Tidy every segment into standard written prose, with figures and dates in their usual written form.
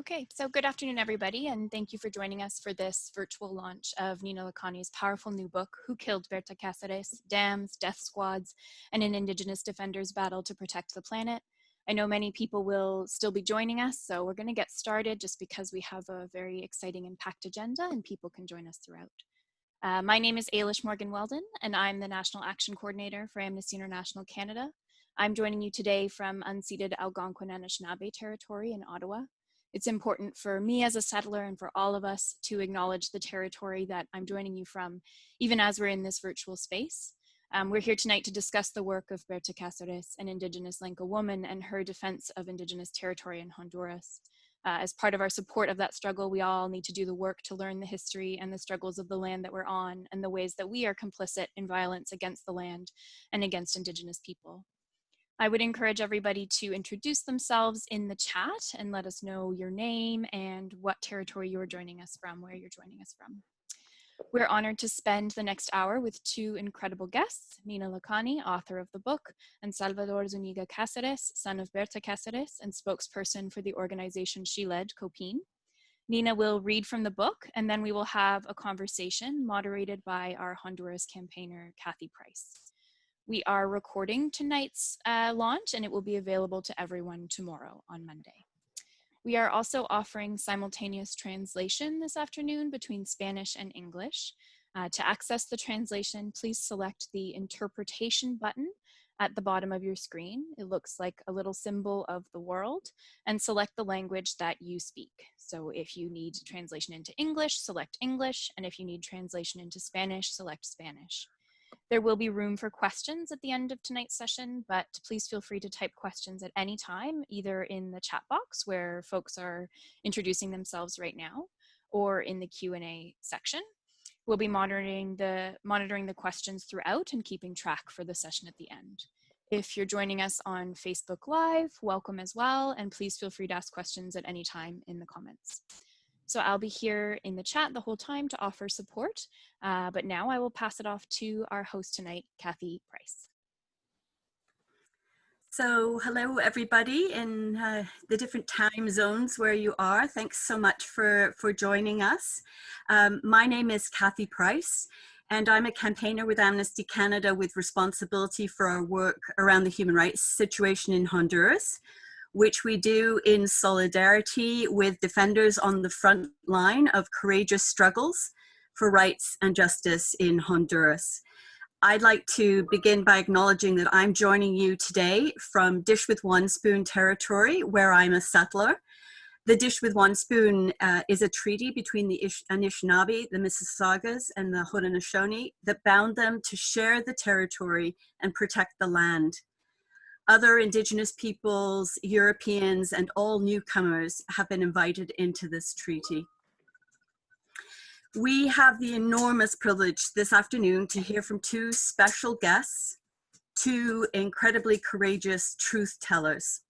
Okay, so good afternoon, everybody, and thank you for joining us for this virtual launch of Nina Lacani's powerful new book, Who Killed Berta Caceres? Dams, Death Squads, and an Indigenous Defender's Battle to Protect the Planet. I know many people will still be joining us, so we're going to get started just because we have a very exciting and packed agenda and people can join us throughout. My name is Ailish Morgan-Weldon, and I'm the National Action Coordinator for Amnesty International Canada. I'm joining you today from unceded Algonquin and Anishinaabe territory in Ottawa. It's important for me as a settler and for all of us to acknowledge the territory that I'm joining you from, even as we're in this virtual space. We're here tonight to discuss the work of Berta Caceres, an Indigenous Lenca woman, and her defense of Indigenous territory in Honduras. As part of our support of that struggle, we all need to do the work to learn the history and the struggles of the land that we're on and the ways that we are complicit in violence against the land and against Indigenous people. I would encourage everybody to introduce themselves in the chat and let us know your name and what territory you're joining us from, where you're joining us from. We're honored to spend the next hour with two incredible guests, Nina Lacani, author of the book, and Salvador Zuniga Caceres, son of Berta Caceres and spokesperson for the organization she led, COPIN. Nina will read from the book, and then we will have a conversation moderated by our Honduras campaigner, Kathy Price. We are recording tonight's launch, and it will be available to everyone tomorrow on Monday. We are also offering simultaneous translation this afternoon between Spanish and English. To access the translation, please select the interpretation button at the bottom of your screen. It looks like a little symbol of the world, and select the language that you speak. So if you need translation into English, select English, and if you need translation into Spanish, select Spanish. There will be room for questions at the end of tonight's session, but please feel free to type questions at any time, either in the chat box where folks are introducing themselves right now, or in the Q&A section. We'll be monitoring the questions throughout and keeping track for the session at the end. If you're joining us on Facebook Live, welcome as well, and please feel free to ask questions at any time in the comments. So I'll be here in the chat the whole time to offer support, but now I will pass it off to our host tonight, Kathy Price. So hello everybody in the different time zones where you are. Thanks so much for joining us. My name is Kathy Price, and I'm a campaigner with Amnesty Canada with responsibility for our work around the human rights situation in Honduras, which we do in solidarity with defenders on the front line of courageous struggles for rights and justice in Honduras. I'd like to begin by acknowledging that I'm joining you today from Dish with One Spoon territory, where I'm a settler. The Dish with One Spoon is a treaty between the Anishinaabe, the Mississaugas, and the Haudenosaunee that bound them to share the territory and protect the land. Other Indigenous peoples, Europeans, and all newcomers have been invited into this treaty. We have the enormous privilege this afternoon to hear from two special guests, two incredibly courageous truth tellers.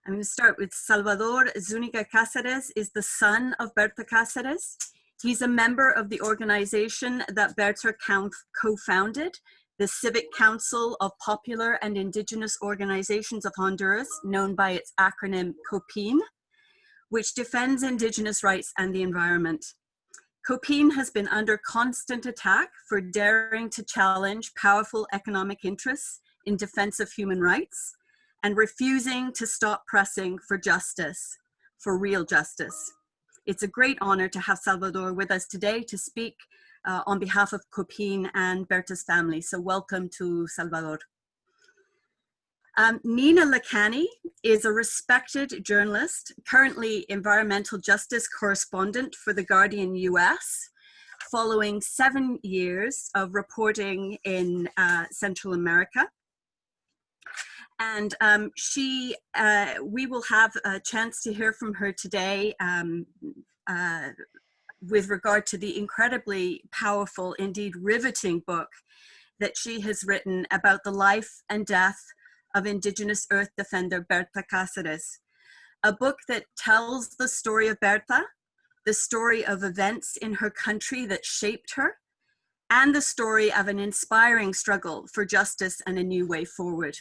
I'm going to start with Salvador Zuniga Caceres, is the son of Berta Caceres. He's a member of the organization that Berta co-founded, the Civic Council of Popular and Indigenous Organizations of Honduras, known by its acronym COPIN, which defends Indigenous rights and the environment. COPIN has been under constant attack for daring to challenge powerful economic interests in defense of human rights and refusing to stop pressing for justice, for real justice. It's a great honor to have Salvador with us today to speak on behalf of COPIN and Berta's family. So welcome to Salvador. Nina Lacani is a respected journalist, currently environmental justice correspondent for The Guardian US, following 7 years of reporting in Central America. And we will have a chance to hear from her today with regard to the incredibly powerful, indeed riveting book that she has written about the life and death of Indigenous earth defender Berta Caceres. A book that tells the story of Berta, the story of events in her country that shaped her, and the story of an inspiring struggle for justice and a new way forward.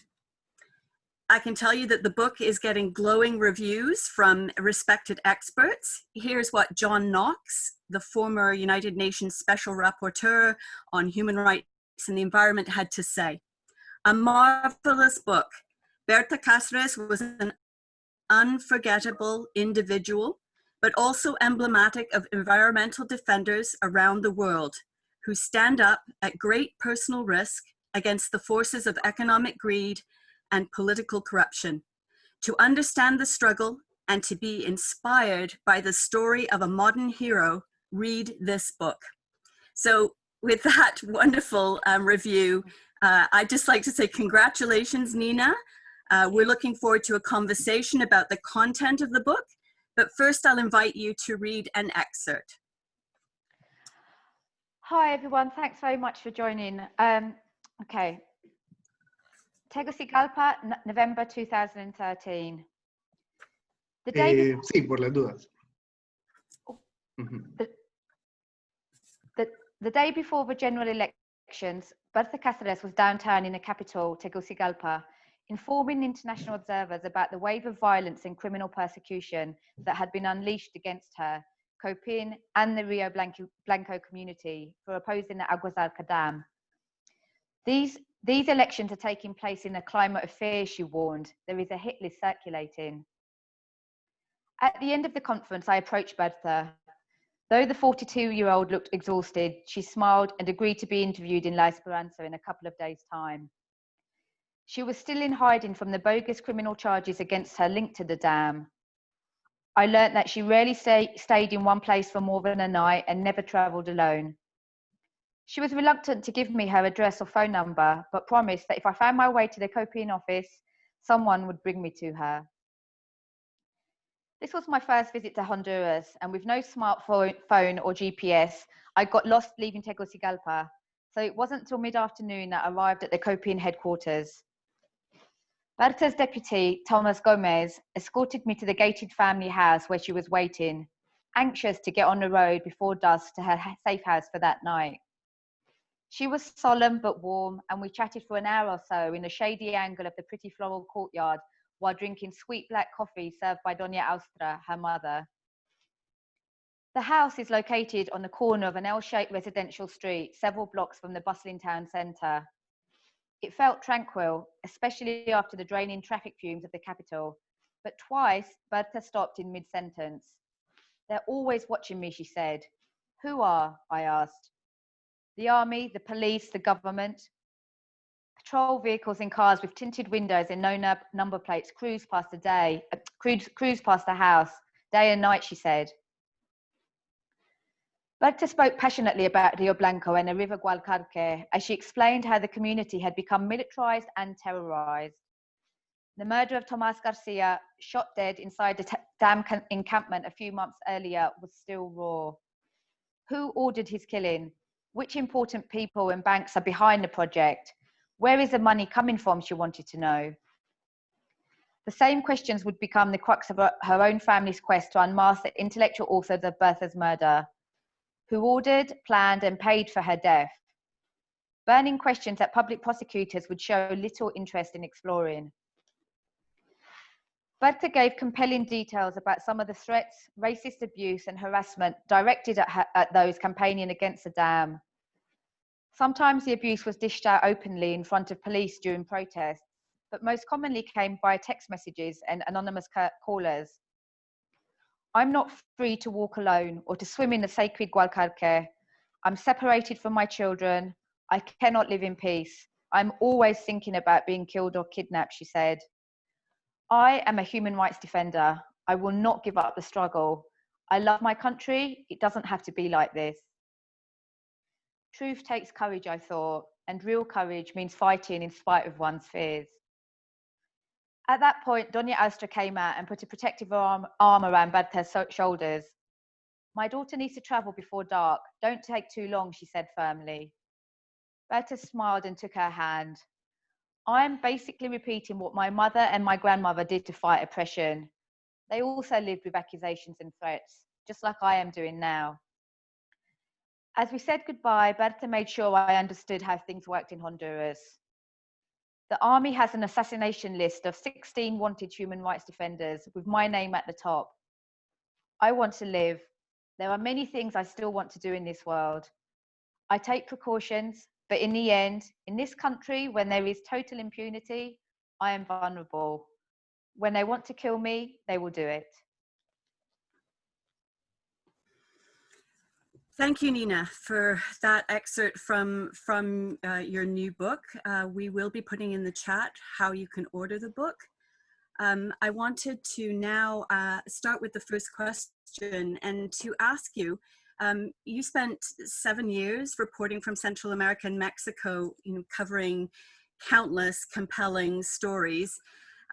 I can tell you that the book is getting glowing reviews from respected experts. Here's what John Knox, the former United Nations Special Rapporteur on Human Rights and the Environment, had to say. A marvelous book. Berta Caceres was an unforgettable individual, but also emblematic of environmental defenders around the world who stand up at great personal risk against the forces of economic greed and political corruption. To understand the struggle and to be inspired by the story of a modern hero, read this book. So with that wonderful review, I'd just like to say congratulations, Nina. We're looking forward to a conversation about the content of the book, but first I'll invite you to read an excerpt. Hi everyone, thanks very much for joining. Okay. Tegucigalpa, November 2013. The day Sí, por las dudas. the day before the general elections, Berta Caceres was downtown in the capital, Tegucigalpa, informing international observers about the wave of violence and criminal persecution that had been unleashed against her, Copin, and the Rio Blanco community for opposing the Aguasarca Dam. These elections are taking place in a climate of fear, she warned. There is a hit list circulating. At the end of the conference, I approached Berta. Though the 42-year-old looked exhausted, she smiled and agreed to be interviewed in La Esperanza in a couple of days' time. She was still in hiding from the bogus criminal charges against her linked to the dam. I learnt that she rarely stayed in one place for more than a night and never travelled alone. She was reluctant to give me her address or phone number, but promised that if I found my way to the Copin office, someone would bring me to her. This was my first visit to Honduras, and with no smartphone or GPS, I got lost leaving Tegucigalpa, so it wasn't until mid-afternoon that I arrived at the Copin headquarters. Berta's deputy, Thomas Gomez, escorted me to the gated family house where she was waiting, anxious to get on the road before dusk to her safe house for that night. She was solemn but warm, and we chatted for an hour or so in a shady angle of the pretty floral courtyard while drinking sweet black coffee served by Doña Austra, her mother. The house is located on the corner of an L-shaped residential street, several blocks from the bustling town centre. It felt tranquil, especially after the draining traffic fumes of the capital, but twice Berta stopped in mid-sentence. They're always watching me, she said. Who are? I asked. The army, the police, the government. Patrol vehicles and cars with tinted windows and no number plates cruise past the house, day and night, she said. Berta spoke passionately about Rio Blanco and the River Gualcarque as she explained how the community had become militarized and terrorized. The murder of Tomas Garcia, shot dead inside the dam encampment a few months earlier, was still raw. Who ordered his killing? Which important people and banks are behind the project? Where is the money coming from, she wanted to know. The same questions would become the crux of her own family's quest to unmask the intellectual authors of Berta's murder. Who ordered, planned, and paid for her death? Burning questions that public prosecutors would show little interest in exploring. Berta gave compelling details about some of the threats, racist abuse, and harassment directed at those campaigning against the dam. Sometimes the abuse was dished out openly in front of police during protests, but most commonly came via text messages and anonymous callers. I'm not free to walk alone or to swim in the sacred Gualcarque. I'm separated from my children. I cannot live in peace. I'm always thinking about being killed or kidnapped, she said. I am a human rights defender. I will not give up the struggle. I love my country. It doesn't have to be like this. Truth takes courage, I thought, and real courage means fighting in spite of one's fears. At that point, Doña Austra came out and put a protective arm around Berta's shoulders. My daughter needs to travel before dark. Don't take too long, she said firmly. Berta smiled and took her hand. I'm basically repeating what my mother and my grandmother did to fight oppression. They also lived with accusations and threats, just like I am doing now. As we said goodbye, Berta made sure I understood how things worked in Honduras. The army has an assassination list of 16 wanted human rights defenders with my name at the top. I want to live. There are many things I still want to do in this world. I take precautions, but in the end, in this country, when there is total impunity, I am vulnerable. When they want to kill me, they will do it. Thank you, Nina, for that excerpt from your new book. We will be putting in the chat how you can order the book. I wanted to now start with the first question and to ask you, you spent 7 years reporting from Central America and Mexico, covering countless compelling stories.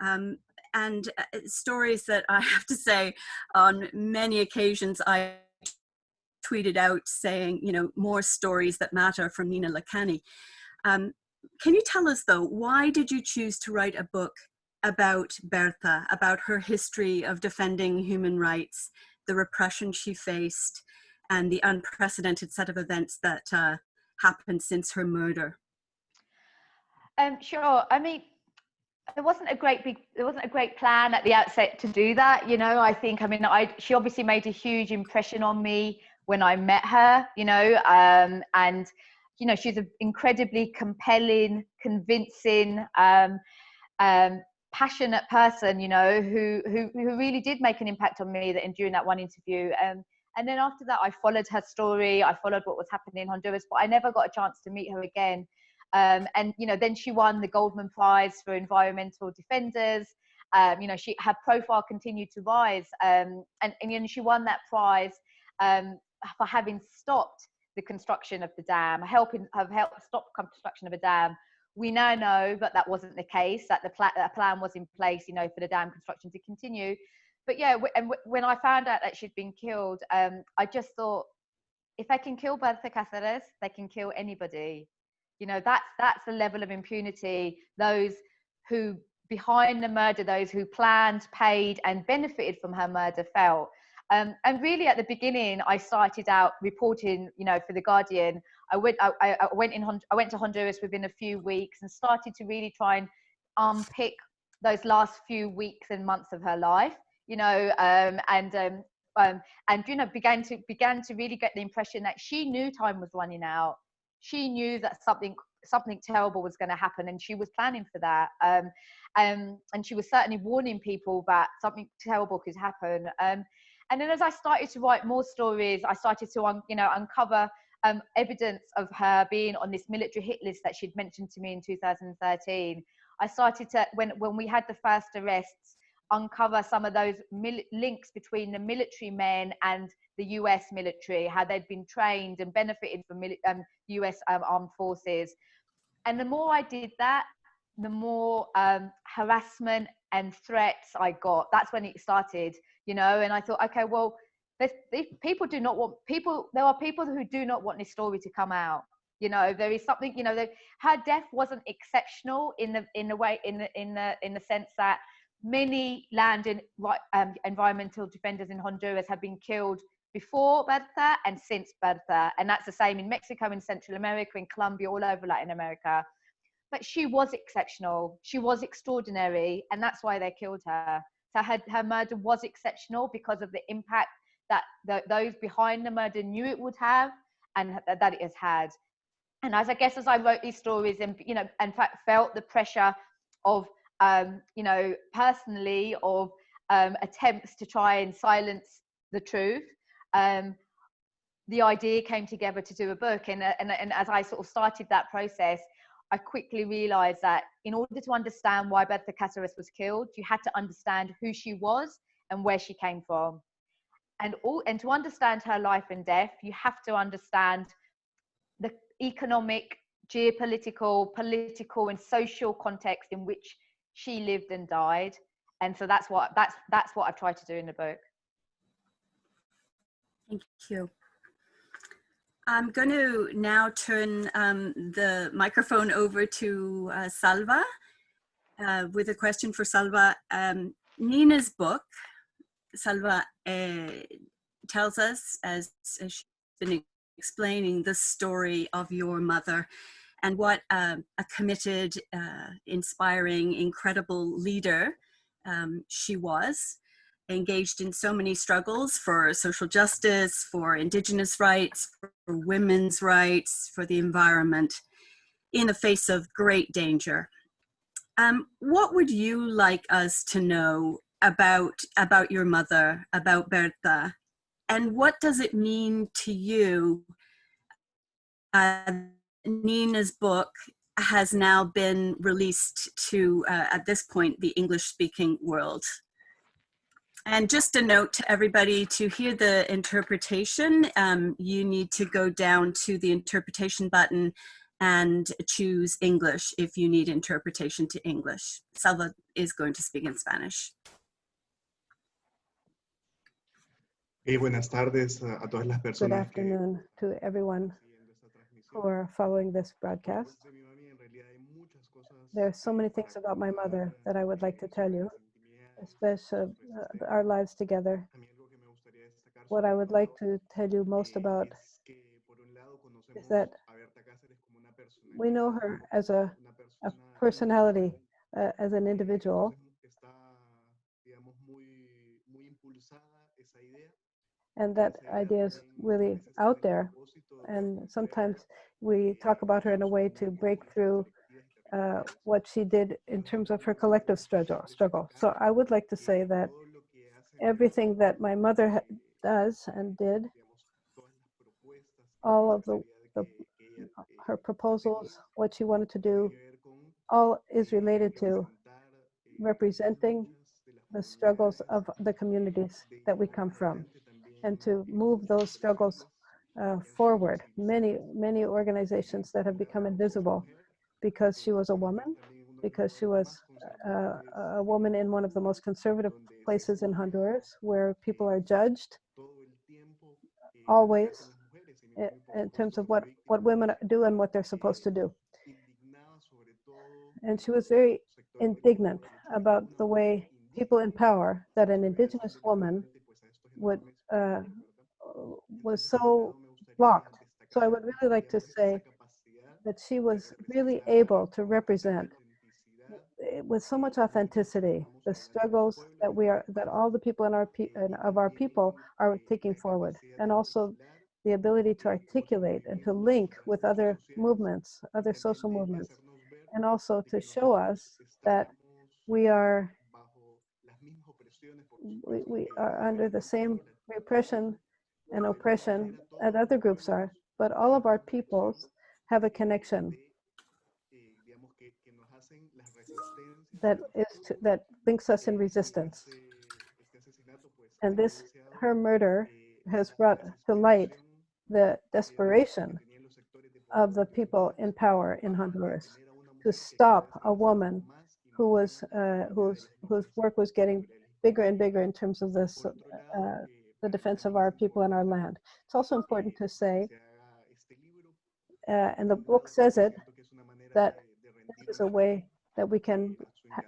And stories that I have to say on many occasions I tweeted out saying, more stories that matter from Nina Lacani. Can you tell us though, why did you choose to write a book about Berta, about her history of defending human rights, the repression she faced, and the unprecedented set of events that happened since her murder? Sure. I mean, there wasn't a great plan at the outset to do that. I think, she obviously made a huge impression on me when I met her, and, she's an incredibly compelling, convincing, passionate person, who really did make an impact on me during that one interview. And then after that, I followed her story. I followed what was happening in Honduras, but I never got a chance to meet her again. And then she won the Goldman Prize for Environmental Defenders. Her profile continued to rise, and she won that prize for having stopped the construction of the dam, have helped stop construction of a dam. We now know that wasn't the case, that a plan was in place, for the dam construction to continue. But yeah, and when I found out that she'd been killed, I just thought, if they can kill Berta Caceres, they can kill anybody. That's the level of impunity those who behind the murder, those who planned, paid, and benefited from her murder felt. And really, at the beginning, I started out reporting, for the Guardian. I went to Honduras within a few weeks and started to really try and unpick those last few weeks and months of her life. And began to really get the impression that she knew time was running out. She knew that something terrible was going to happen, and she was planning for that. And she was certainly warning people that something terrible could happen. And then as I started to write more stories, I started to uncover evidence of her being on this military hit list that she'd mentioned to me in 2013. I started to, when we had the first arrests, uncover some of those links between the military men and the US military, how they'd been trained and benefited from US armed forces. And the more I did that, the more harassment and threats I got. That's when it started, and I thought, okay, well, there are people who do not want this story to come out. There is something, her death wasn't exceptional in the sense that many land and environmental defenders in Honduras have been killed before Berta and since Berta. And that's the same in Mexico, in Central America, in Colombia, all over Latin America. But she was exceptional. She was extraordinary. And that's why they killed her. So her murder was exceptional because of the impact that those behind the murder knew it would have, and that it has had. And as I wrote these stories and, in fact, felt the pressure of, personally, of attempts to try and silence the truth, the idea came together to do a book. And as I sort of started that process, I quickly realized that in order to understand why Berta Caceres was killed, you had to understand who she was and where she came from. And to understand her life and death, you have to understand the economic, geopolitical, political, and social context in which she lived and died. And so that's what I've tried to do in the book. Thank you. I'm going to now turn the microphone over to Salva with a question for Salva. Nina's book, Salva, tells us, as she's been explaining, the story of your mother and what a committed, inspiring, incredible leader she was, engaged in so many struggles for social justice, for Indigenous rights, for women's rights, for the environment, in the face of great danger. What would you like us to know about your mother, about Berta, and what does it mean to you? Nina's book has now been released to, at this point, the English-speaking world. And just a note to everybody, to hear the interpretation, you need to go down to the interpretation button and choose English if you need interpretation to English. Salva is going to speak in Spanish. Buenas tardes a todas las personas. Good afternoon to everyone who are following this broadcast. There are so many things about my mother that I would like to tell you, especially our lives together. What I would like to tell you most about is that we know her as a personality, as an individual. And that idea is really out there. And sometimes we talk about her in a way to break through what she did in terms of her collective struggle. So I would like to say that everything that my mother does and did, all of her proposals, what she wanted to do, all is related to representing the struggles of the communities that we come from, and to move those struggles forward. Many organizations that have become invisible because she was a woman, because she was a woman in one of the most conservative places in Honduras, where people are judged always in terms of what women do and what they're supposed to do. And she was very indignant about the way people in power, that an indigenous woman would was so blocked. So I would really like to say that she was really able to represent with so much authenticity the struggles that all the people of our people are taking forward, and also the ability to articulate and to link with other movements, other social movements, and also to show us that we are under the same repression and oppression that other groups are, but all of our peoples have a connection that links us in resistance. And her murder has brought to light the desperation of the people in power in Honduras to stop a woman who was whose work was getting bigger and bigger in terms of this the defense of our people and our land. It's also important to say, and the book says it, that this is a way that we can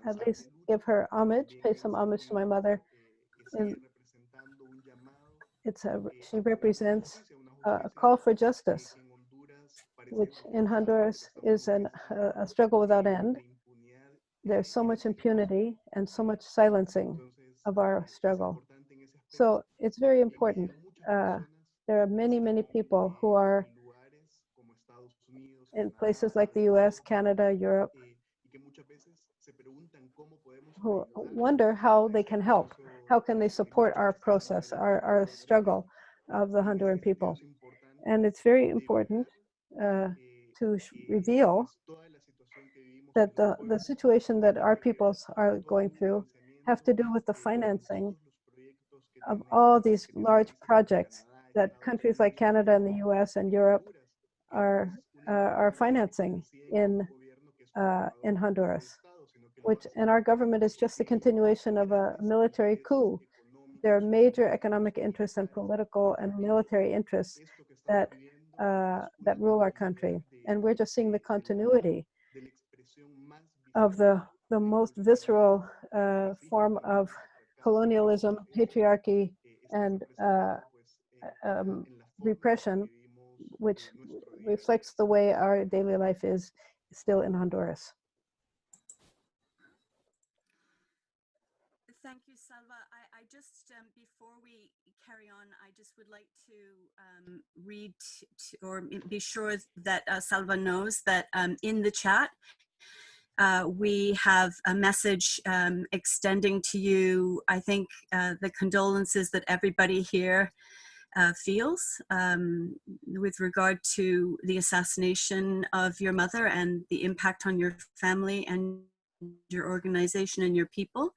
at least give her homage, pay some homage to my mother. And she represents a call for justice, which in Honduras is a struggle without end. There's so much impunity and so much silencing of our struggle. So it's very important. There are many people who are in places like the US, Canada, Europe, who wonder how they can help. How can they support our process, our struggle of the Honduran people? And it's very important to reveal that the situation that our peoples are going through have to do with the financing of all these large projects that countries like Canada and the US and Europe are financing in Honduras, and our government is just a continuation of a military coup. There are major economic interests and political and military interests that rule our country, and we're just seeing the continuity of the most visceral form of colonialism, patriarchy, and repression which reflects the way our daily life is still in Honduras. Thank you, Salva. I just, before we carry on, I just would like to read or be sure that Salva knows that in the chat, we have a message extending to you, I think, the condolences that everybody here feels with regard to the assassination of your mother and the impact on your family and your organization and your people.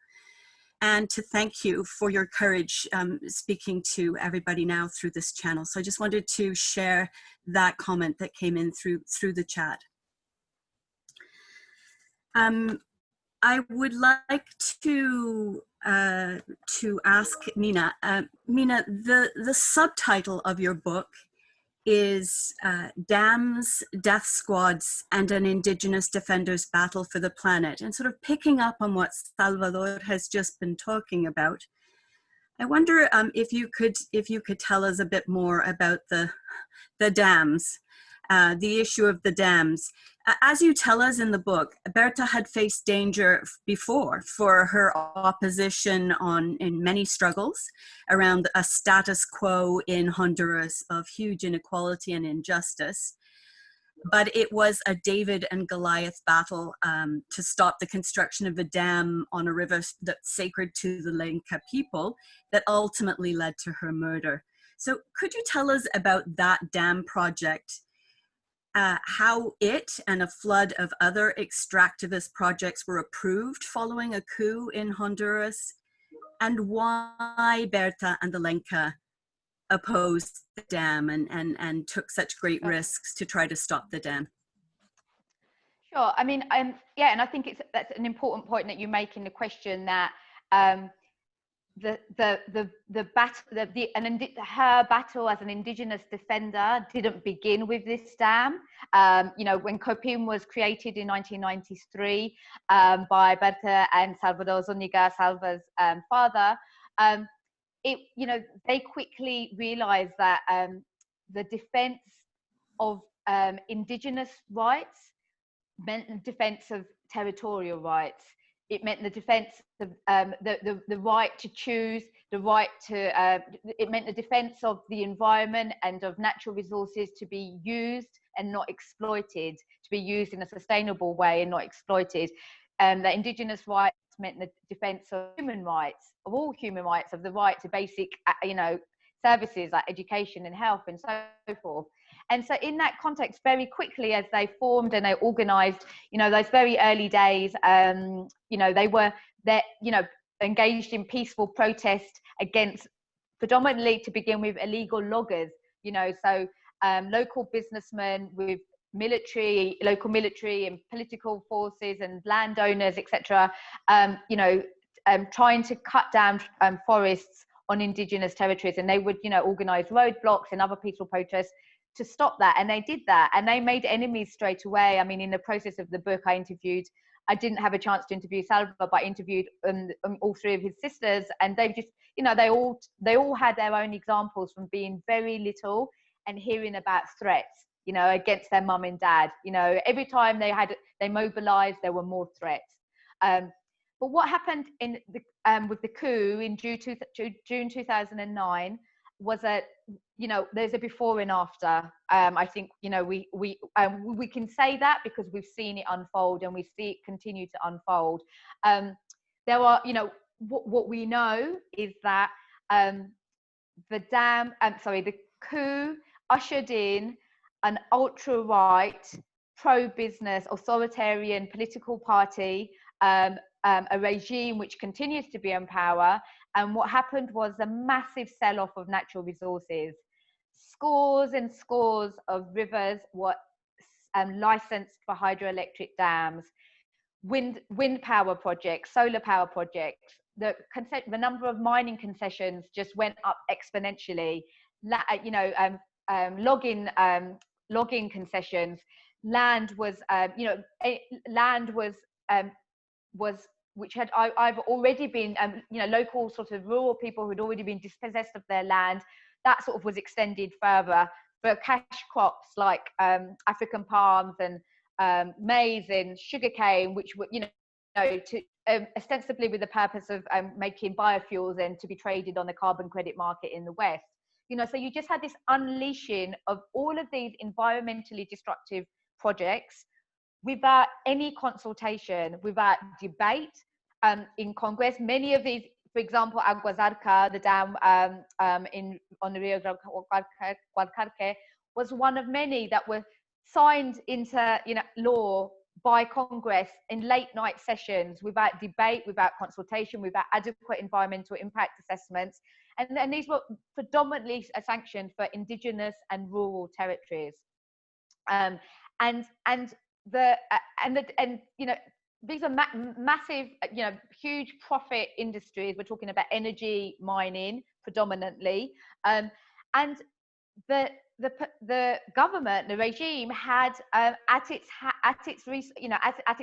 And to thank you for your courage speaking to everybody now through this channel. So I just wanted to share that comment that came in through the chat. I would like to ask Mina. Mina, the subtitle of your book is Dams, Death Squads, and an Indigenous Defender's Battle for the Planet. And sort of picking up on what Salvador has just been talking about, I wonder if you could tell us a bit more about the dams, the issue of the dams. As you tell us in the book, Berta had faced danger before for her opposition in many struggles around a status quo in Honduras of huge inequality and injustice. But it was a David and Goliath battle to stop the construction of a dam on a river that's sacred to the Lenca people that ultimately led to her murder. So could you tell us about that dam project, how it and a flood of other extractivist projects were approved following a coup in Honduras, and why Berta and the Lenca opposed the dam and took such great risks to try to stop the dam? Sure. I mean, yeah, and I think that's an important point that you make in the question, that her battle as an indigenous defender didn't begin with this dam. You know, when COPIM was created in 1993 by Berta and Salvador Zúñiga, Salva's father, you know, they quickly realized that the defense of indigenous rights meant the defense of territorial rights. It meant the defense of the right to choose, the right to, it meant the defense of the environment and of natural resources to be used and not exploited, to be used in a sustainable way and not exploited. The indigenous rights meant the defense of human rights, of all human rights, of the right to basic, you know, services like education and health and so forth. And so in that context, very quickly as they formed and they organized, you know, those very early days, you know, they were, you know, engaged in peaceful protest against, predominantly to begin with, illegal loggers, you know, so local businessmen with military, local military and political forces and landowners, etc., you know, trying to cut down forests on indigenous territories. And they would, you know, organize roadblocks and other peaceful protests to stop that. And they did that, and they made enemies straight away. I mean, in the process of the book, I didn't have a chance to interview Salva, but I interviewed all three of his sisters, and they just, you know, they all had their own examples from being very little and hearing about threats, you know, against their mum and dad. You know, every time they mobilized, there were more threats. But what happened in with the coup in June 2009 was you know, there's a before and after. I think, you know, we can say that because we've seen it unfold and we see it continue to unfold. There are, you know, what we know is that the coup ushered in an ultra-right, pro-business, authoritarian political party, a regime which continues to be in power. And what happened was a massive sell-off of natural resources. Scores and scores of rivers were licensed for hydroelectric dams, wind power projects, solar power projects. The number of mining concessions just went up exponentially. You know, logging concessions. Land was, you know, land was which had I've already been, you know, local sort of rural people who'd already been dispossessed of their land. That sort of was extended further for cash crops like African palms and maize and sugarcane, which were, to ostensibly with the purpose of making biofuels and to be traded on the carbon credit market in the West. So you just had this unleashing of all of these environmentally destructive projects without any consultation, without debate in Congress. Many of these, for example, Agua Zarca, the dam on the Rio Guadalquivir, was one of many that were signed into law by Congress in late night sessions without debate, without consultation, without adequate environmental impact assessments. And these were predominantly sanctioned for indigenous and rural territories. These are massive, huge profit industries. We're talking about energy, mining predominantly, and the government, the regime, had at its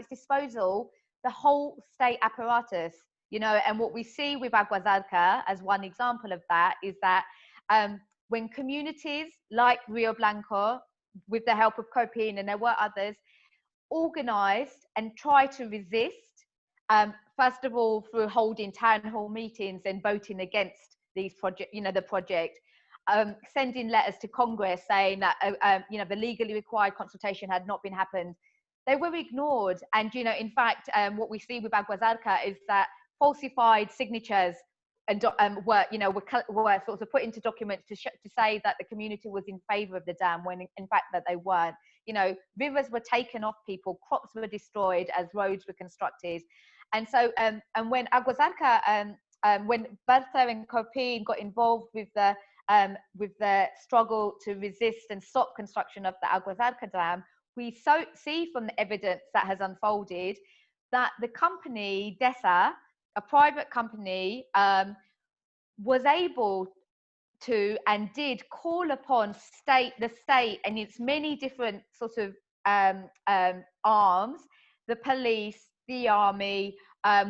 disposal the whole state apparatus. And what we see with Agua Zarca as one example of that is that when communities like Rio Blanco, with the help of COPIN, and there were others, organized and tried to resist, first of all through holding town hall meetings and voting against these the project, sending letters to Congress saying that the legally required consultation had not been happened. They were ignored, and in fact, what we see with Agua Zarca is that falsified signatures and were sort of put into documents to say that the community was in favor of the dam, when in fact that they weren't. Rivers were taken off people, crops were destroyed as roads were constructed. And so and when Agua Zarca, when Berta and COPIN got involved with the struggle to resist and stop construction of the Agua Zarca dam, we see from the evidence that has unfolded that the company DESA, a private company, was able to and did call upon the state and its many different sort of arms, the police, the army,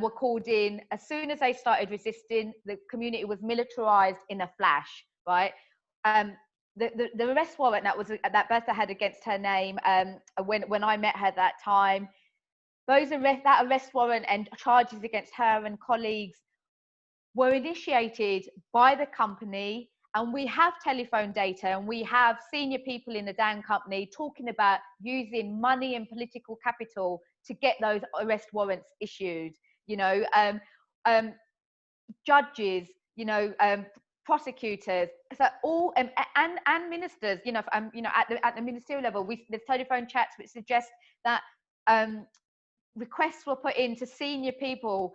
were called in. As soon as they started resisting, the community was militarized in a flash, right? The arrest warrant that Berta had against her name, when I met her that time, that arrest warrant and charges against her and colleagues were initiated by the company. And we have telephone data, and we have senior people in the dam company talking about using money and political capital to get those arrest warrants issued. Judges, prosecutors, so all and ministers, at the ministerial level, there's telephone chats which suggest that requests were put in to senior people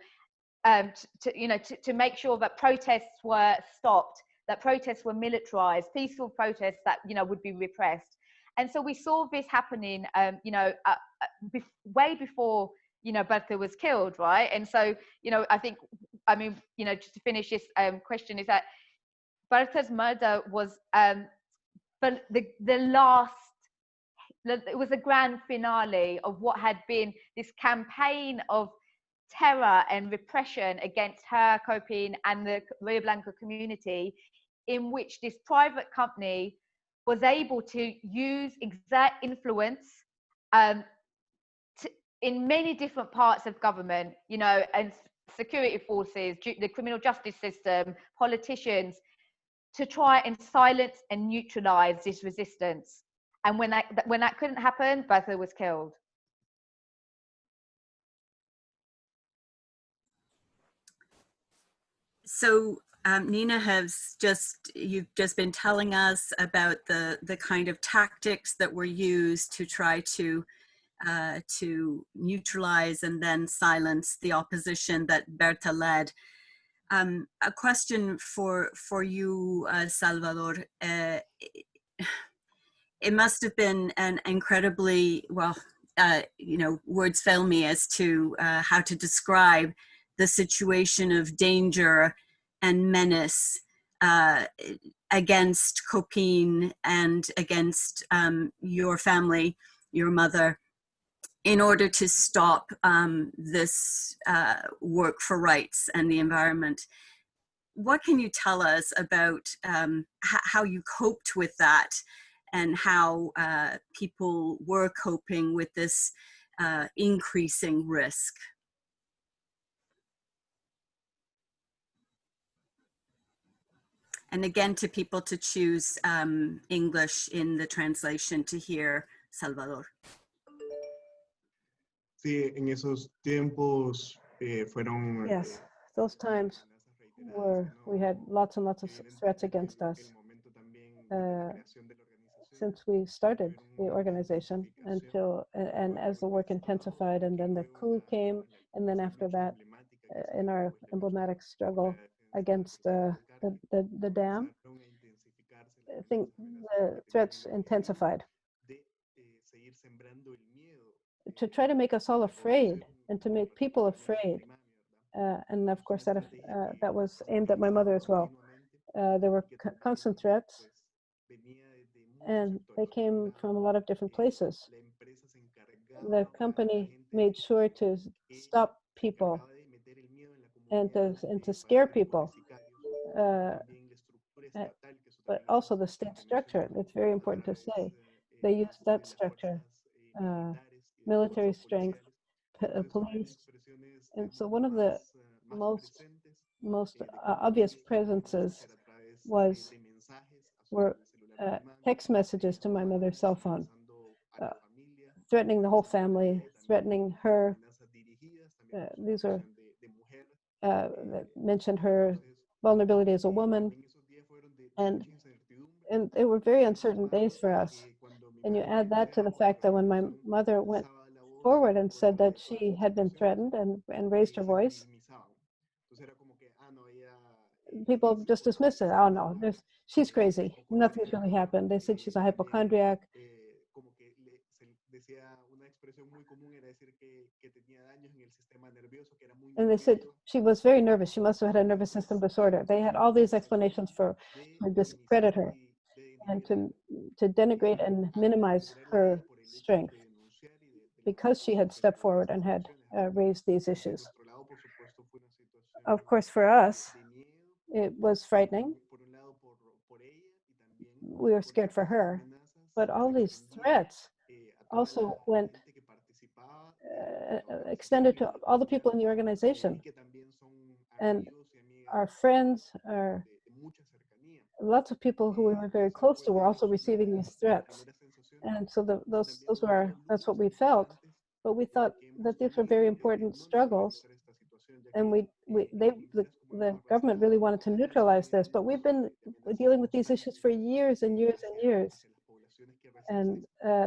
to make sure that protests were stopped, that protests were militarized, peaceful protests that would be repressed. And so we saw this happening way before Berta was killed, right? And so I think, just to finish this question, is that Berta's murder was it was the grand finale of what had been this campaign of terror and repression against her, COPIN, and the Rio Blanco community, in which this private company was able to use exact influence in many different parts of government, and security forces, the criminal justice system, politicians, to try and silence and neutralize this resistance. And when that couldn't happen, Berta was killed. So Nina, you've just been telling us about the kind of tactics that were used to try to neutralize and then silence the opposition that Berta led. A question for you, Salvador. It must have been an incredibly, words fail me as to how to describe the situation of danger and menace against COPIN and against your family, your mother, in order to stop this work for rights and the environment. What can you tell us about how you coped with that and how people were coping with this increasing risk. And again, to people to choose English in the translation to hear Salvador. Sí, en esos tiempos fueron Yes, those times where we had lots and lots of threats against us since we started the organization until, and as the work intensified, and then the coup came, and then after that, in our emblematic struggle against the dam, I think the threats intensified to try to make us all afraid and to make people afraid. And of course, that was aimed at my mother as well. There were constant threats, and they came from a lot of different places. The company made sure to stop people and to scare people. But also the state structure, it's very important to say. They used that structure, military strength, police. And so one of the most obvious presences were text messages to my mother's cell phone, threatening the whole family, threatening her. These are that mentioned her vulnerability as a woman, and they were very uncertain days for us. And you add that to the fact that when my mother went forward and said that she had been threatened and raised her voice, people just dismissed it. Oh no, she's crazy. Nothing's really happened. They said she's a hypochondriac. And they said she was very nervous. She must have had a nervous system disorder. They had all these explanations to discredit her and to denigrate and minimize her strength because she had stepped forward and had raised these issues. Of course, for us, it was frightening. We were scared for her, but all these threats also went extended to all the people in the organization. And our friends, lots of people who we were very close to were also receiving these threats. And so that's what we felt. But we thought that these were very important struggles, and the government really wanted to neutralize this. But we've been dealing with these issues for years and years and years, and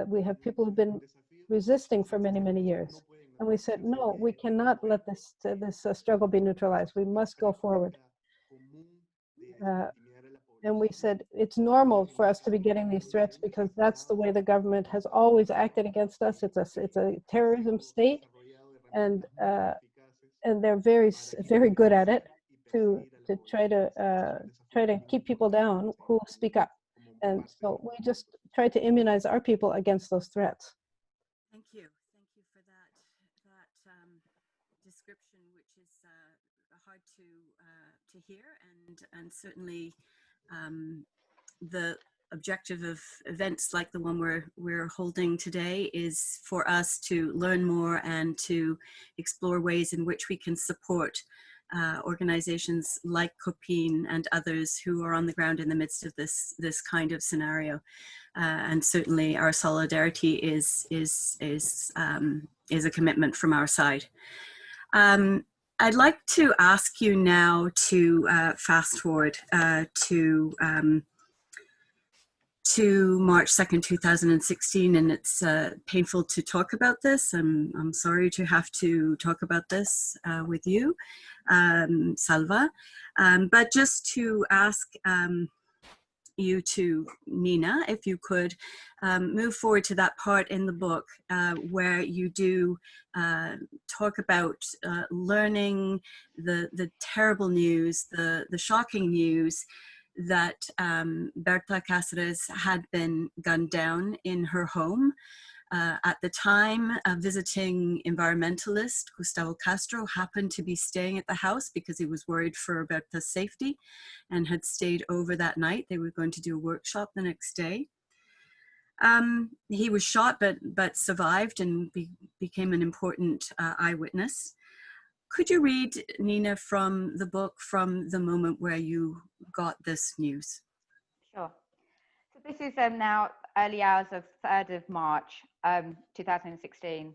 we have people who've been resisting for many, many years. And we said, no, we cannot let this struggle be neutralized. We must go forward. And we said, it's normal for us to be getting these threats because that's the way the government has always acted against us. It's a terrorism state, and they're very, very good at it to try to keep people down who speak up. And so we just try to immunize our people against those threats. Thank you for that description, which is hard to hear, and certainly the objective of events like the one we're holding today is for us to learn more and to explore ways in which we can support organizations like COPIN and others who are on the ground in the midst of this kind of scenario. And certainly our solidarity is a commitment from our side. I'd like to ask you now to fast forward to March 2nd, 2016, and it's painful to talk about this. I'm sorry to have to talk about this with you, Salva, but just to ask you to, Nina, if you could move forward to that part in the book where you do talk about learning the terrible news, the shocking news that Berta Caceres had been gunned down in her home. At the time, a visiting environmentalist, Gustavo Castro, happened to be staying at the house because he was worried for Berta's safety and had stayed over that night. They were going to do a workshop the next day. He was shot, but survived and became an important eyewitness. Could you read, Nina, from the book, from the moment where you got this news? Sure. So this is now early hours of 3rd of March, 2016.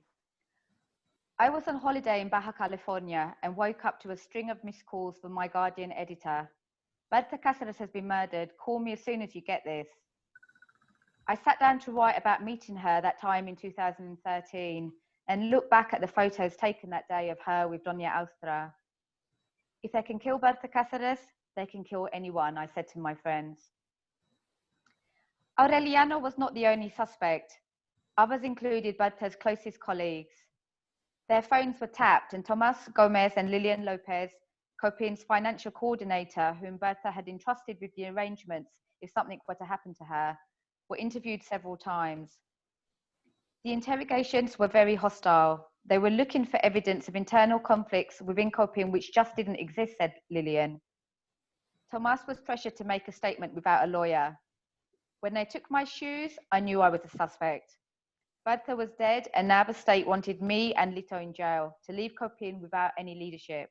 I was on holiday in Baja California and woke up to a string of missed calls from my Guardian editor. Berta Caceres has been murdered. Call me as soon as you get this. I sat down to write about meeting her that time in 2013 and look back at the photos taken that day of her with Doña Austra. If they can kill Berta Caceres, they can kill anyone, I said to my friends. Aureliano was not the only suspect. Others included Berta's closest colleagues. Their phones were tapped, and Tomas Gomez and Lilian Lopez, Copin's financial coordinator, whom Berta had entrusted with the arrangements if something were to happen to her, were interviewed several times. The interrogations were very hostile. They were looking for evidence of internal conflicts within Copin which just didn't exist, said Lilian. Tomas was pressured to make a statement without a lawyer. When they took my shoes, I knew I was a suspect. Berta was dead, and now the state wanted me and Lito in jail to leave Copin without any leadership.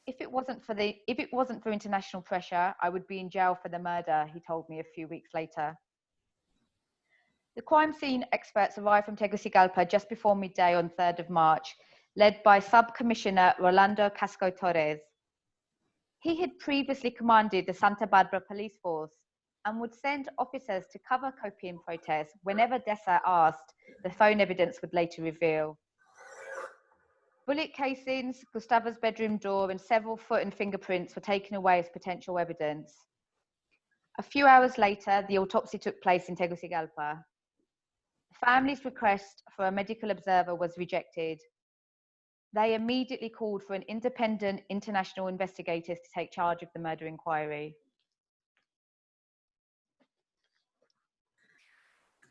If it wasn't for international pressure, I would be in jail for the murder, he told me a few weeks later. The crime scene experts arrived from Tegucigalpa just before midday on 3rd of March, led by Sub-Commissioner Rolando Casco Torres. He had previously commanded the Santa Barbara police force and would send officers to cover Copin protests whenever Dessa asked, the phone evidence would later reveal. Bullet casings, Gustavo's bedroom door, and several foot and fingerprints were taken away as potential evidence. A few hours later, the autopsy took place in Tegucigalpa. The family's request for a medical observer was rejected. They immediately called for an independent international investigator to take charge of the murder inquiry.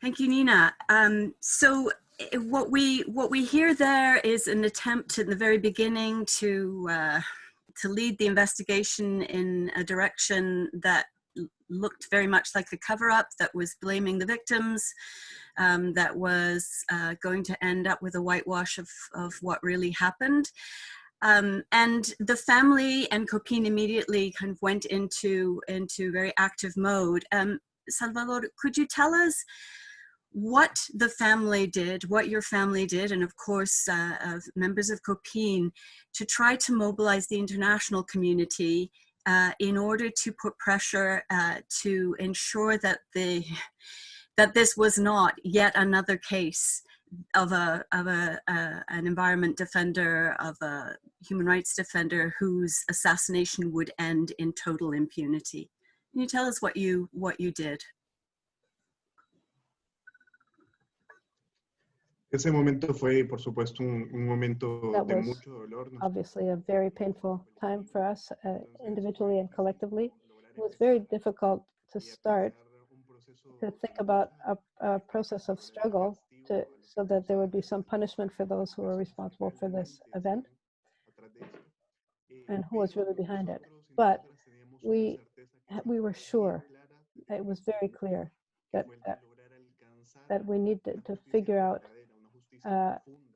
Thank you, Nina. So what we hear there is an attempt at the very beginning to lead the investigation in a direction that looked very much like the cover-up, that was blaming the victims, that was going to end up with a whitewash of what really happened. And the family and Copin immediately kind of went into very active mode. Salvador, could you tell us what the family did, what your family did, and of course members of Copin, to try to mobilize the international community in order to put pressure to ensure that this was not yet another case of an environment defender, of a human rights defender whose assassination would end in total impunity? Can you tell us what you did? Ese momento fue, por supuesto, un momento That de was mucho dolor. obviously a very painful time for us, individually and collectively. It was very difficult to start to think about a process of struggle so that there would be some punishment for those who were responsible for this event and who was really behind it. But we were sure, it was very clear that we needed to figure out,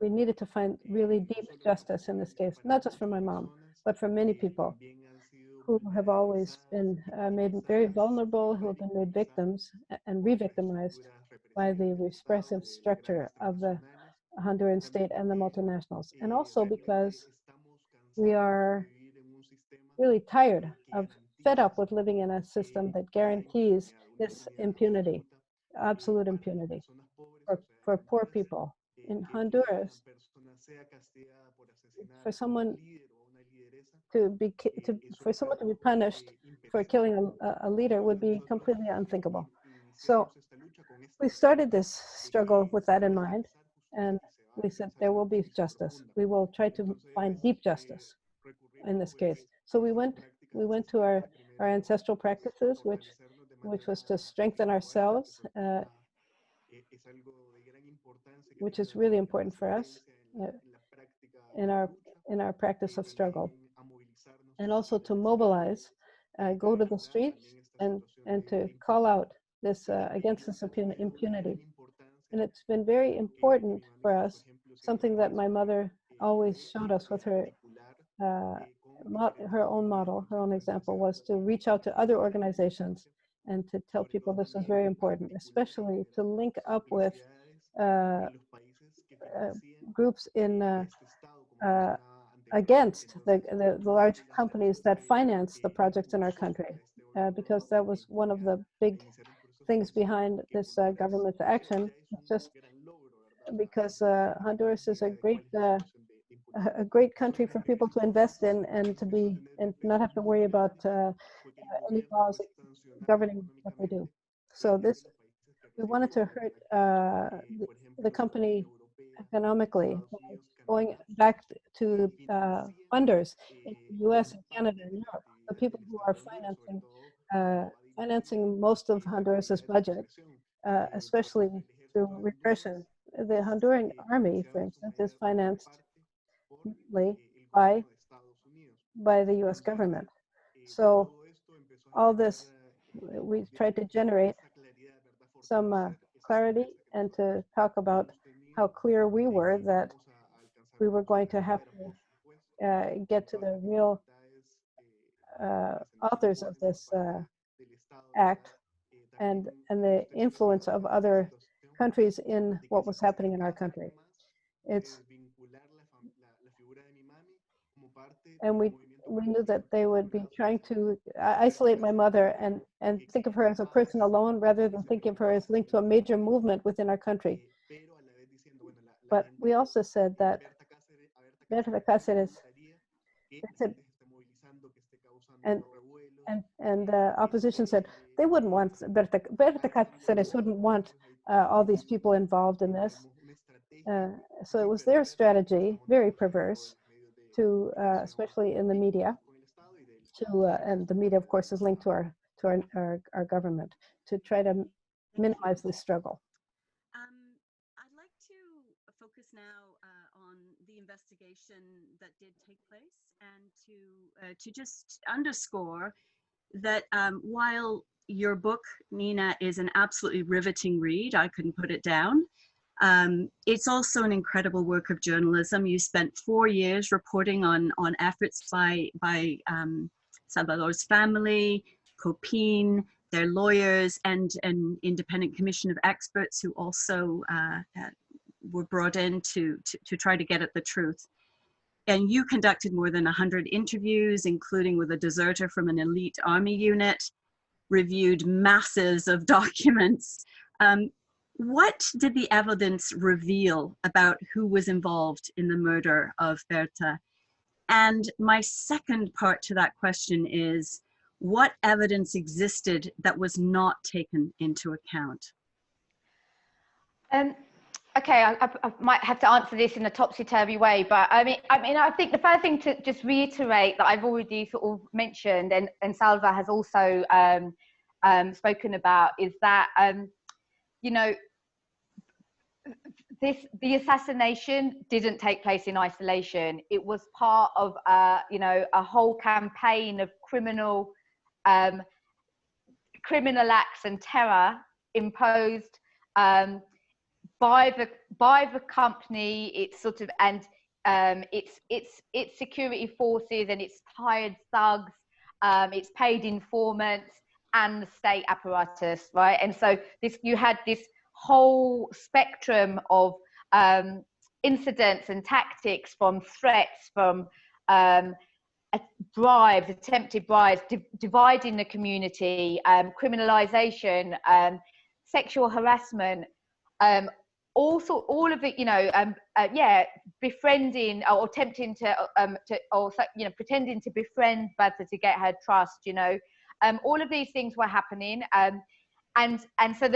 we needed to find really deep justice in this case, not just for my mom, but for many people who have always been made very vulnerable, who have been made victims and re-victimized by the repressive structure of the Honduran state and the multinationals. And also because we are really tired of, fed up with living in a system that guarantees this impunity, absolute impunity for poor people. In Honduras, for someone to be punished for killing a leader would be completely unthinkable. So we started this struggle with that in mind, and we said there will be justice. We will try to find deep justice in this case. So we went to our ancestral practices, which was to strengthen ourselves, which is really important for us in our practice of struggle, and also to mobilize, go to the streets and to call out this against this impunity. And it's been very important for us, something that my mother always showed us with her her own model, her own example, was to reach out to other organizations and to tell people this was very important, especially to link up with uh, groups in against the large companies that finance the projects in our country, because that was one of the big things behind this government's action. It's just because Honduras is a great country for people to invest in and to be and not have to worry about any laws governing what they do. So this we wanted to hurt the company economically by going back to funders in the U.S. and Canada and Europe, the people who are financing most of Honduras's budget, especially through repression. The Honduran army, for instance, is financed by the U.S. government. So all this, we tried to generate some clarity and to talk about how clear we were that we were going to have to get to the real authors of this act and the influence of other countries in what was happening in our country. And we knew that they would be trying to isolate my mother and think of her as a person alone rather than think of her as linked to a major movement within our country. But we also said that Berta Caceres, and opposition said they wouldn't want Berta Caceres wouldn't want all these people involved in this. So it was their strategy, very perverse, to especially in the media, and the media, of course, is linked to our government, to try to minimize this struggle. I'd like to focus now on the investigation that did take place, and to just underscore that while your book, Nina, is an absolutely riveting read, I couldn't put it down. It's also an incredible work of journalism. You spent 4 years reporting on efforts by Salvador's family, COPIN, their lawyers, and an independent commission of experts who also were brought in to try to get at the truth. And you conducted more than 100 interviews, including with a deserter from an elite army unit, reviewed masses of documents. What did the evidence reveal about who was involved in the murder of Berta? And my second part to that question is, what evidence existed that was not taken into account? Okay, I might have to answer this in a topsy-turvy way, but I mean, I think the first thing to just reiterate that I've already sort of mentioned, and Salva has also spoken about, is that you know, the assassination didn't take place in isolation. It was part of you know, a whole campaign of criminal acts and terror imposed by the company, its sort of, and its security forces and its hired thugs, its paid informants, and the state apparatus, right? And so you had this whole spectrum of incidents and tactics, from threats, from bribes, attempted bribes, dividing the community, criminalization, sexual harassment, also all of it, you know, befriending or attempting to you know, pretending to befriend Berta to get her trust, you know, all of these things were happening, and so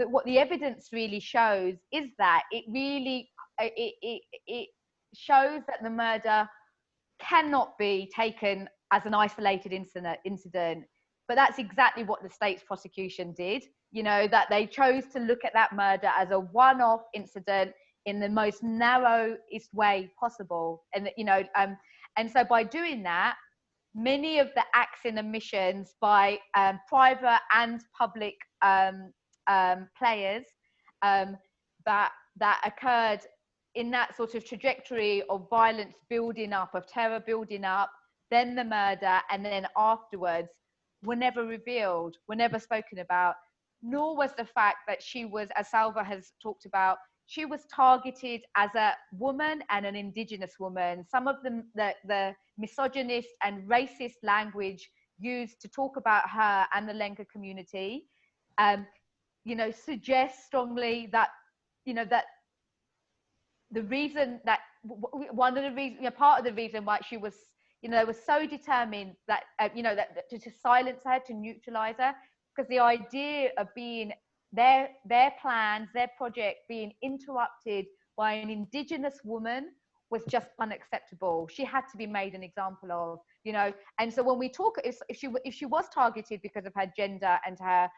what the evidence really shows is that it really it shows that the murder cannot be taken as an isolated incident. But that's exactly what the state's prosecution did, you know, that they chose to look at that murder as a one-off incident in the most narrowest way possible. And, you know, and so by doing that, many of the acts and omissions by private and public players that occurred in that sort of trajectory of violence building up, of terror building up, then the murder, and then afterwards, were never revealed, were never spoken about, nor was the fact that she was, as Salva has talked about, she was targeted as a woman and an indigenous woman. Some of the misogynist and racist language used to talk about her and the Lenca community, suggests strongly that, that the reason that one of the reasons, part of the reason why she was, was so determined that, that to silence her, to neutralize her, because the idea of being their plans, their project being interrupted by an indigenous woman was just unacceptable. She had to be made an example of, and so when we talk, if she was targeted because of her gender and her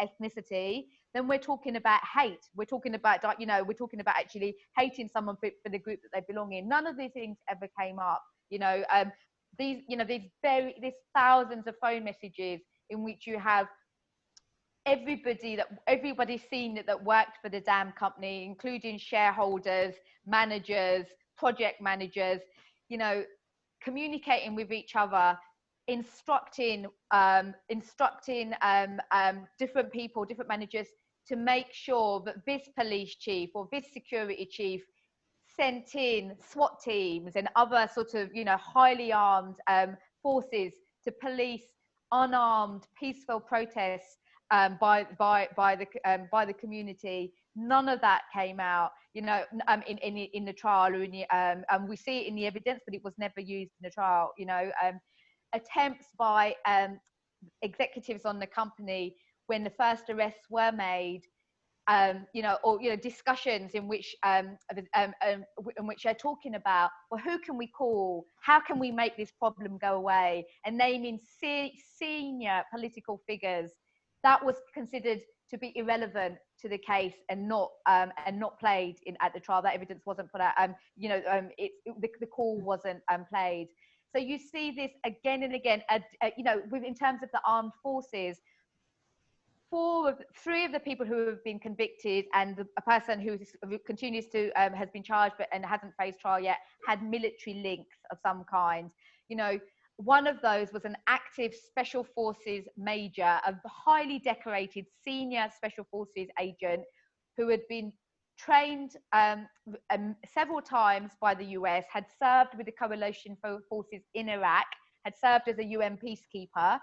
ethnicity, then we're talking about hate. We're talking about, actually hating someone for the group that they belong in. None of these things ever came up. These thousands of phone messages in which you have everybody seen that worked for the dam company, including shareholders, managers, project managers, communicating with each other, instructing different people, different managers, to make sure that this police chief or this security chief sent in SWAT teams and other sort of, highly armed forces to police unarmed, peaceful protests by the community. None of that came out, in the trial, or we see it in the evidence, but it was never used in the trial. Attempts by executives on the company when the first arrests were made, discussions in which they're talking about, well, who can we call? How can we make this problem go away? And naming senior political figures, that was considered to be irrelevant to the case and not played at the trial. That evidence wasn't put out. The call wasn't played. So you see this again and again. In terms of the armed forces, three of the people who have been convicted and a person who continues to has been charged and hasn't faced trial yet had military links of some kind. One of those was an active special forces major, a highly decorated senior special forces agent who had been trained several times by the US, had served with the coalition forces in Iraq, had served as a UN peacekeeper.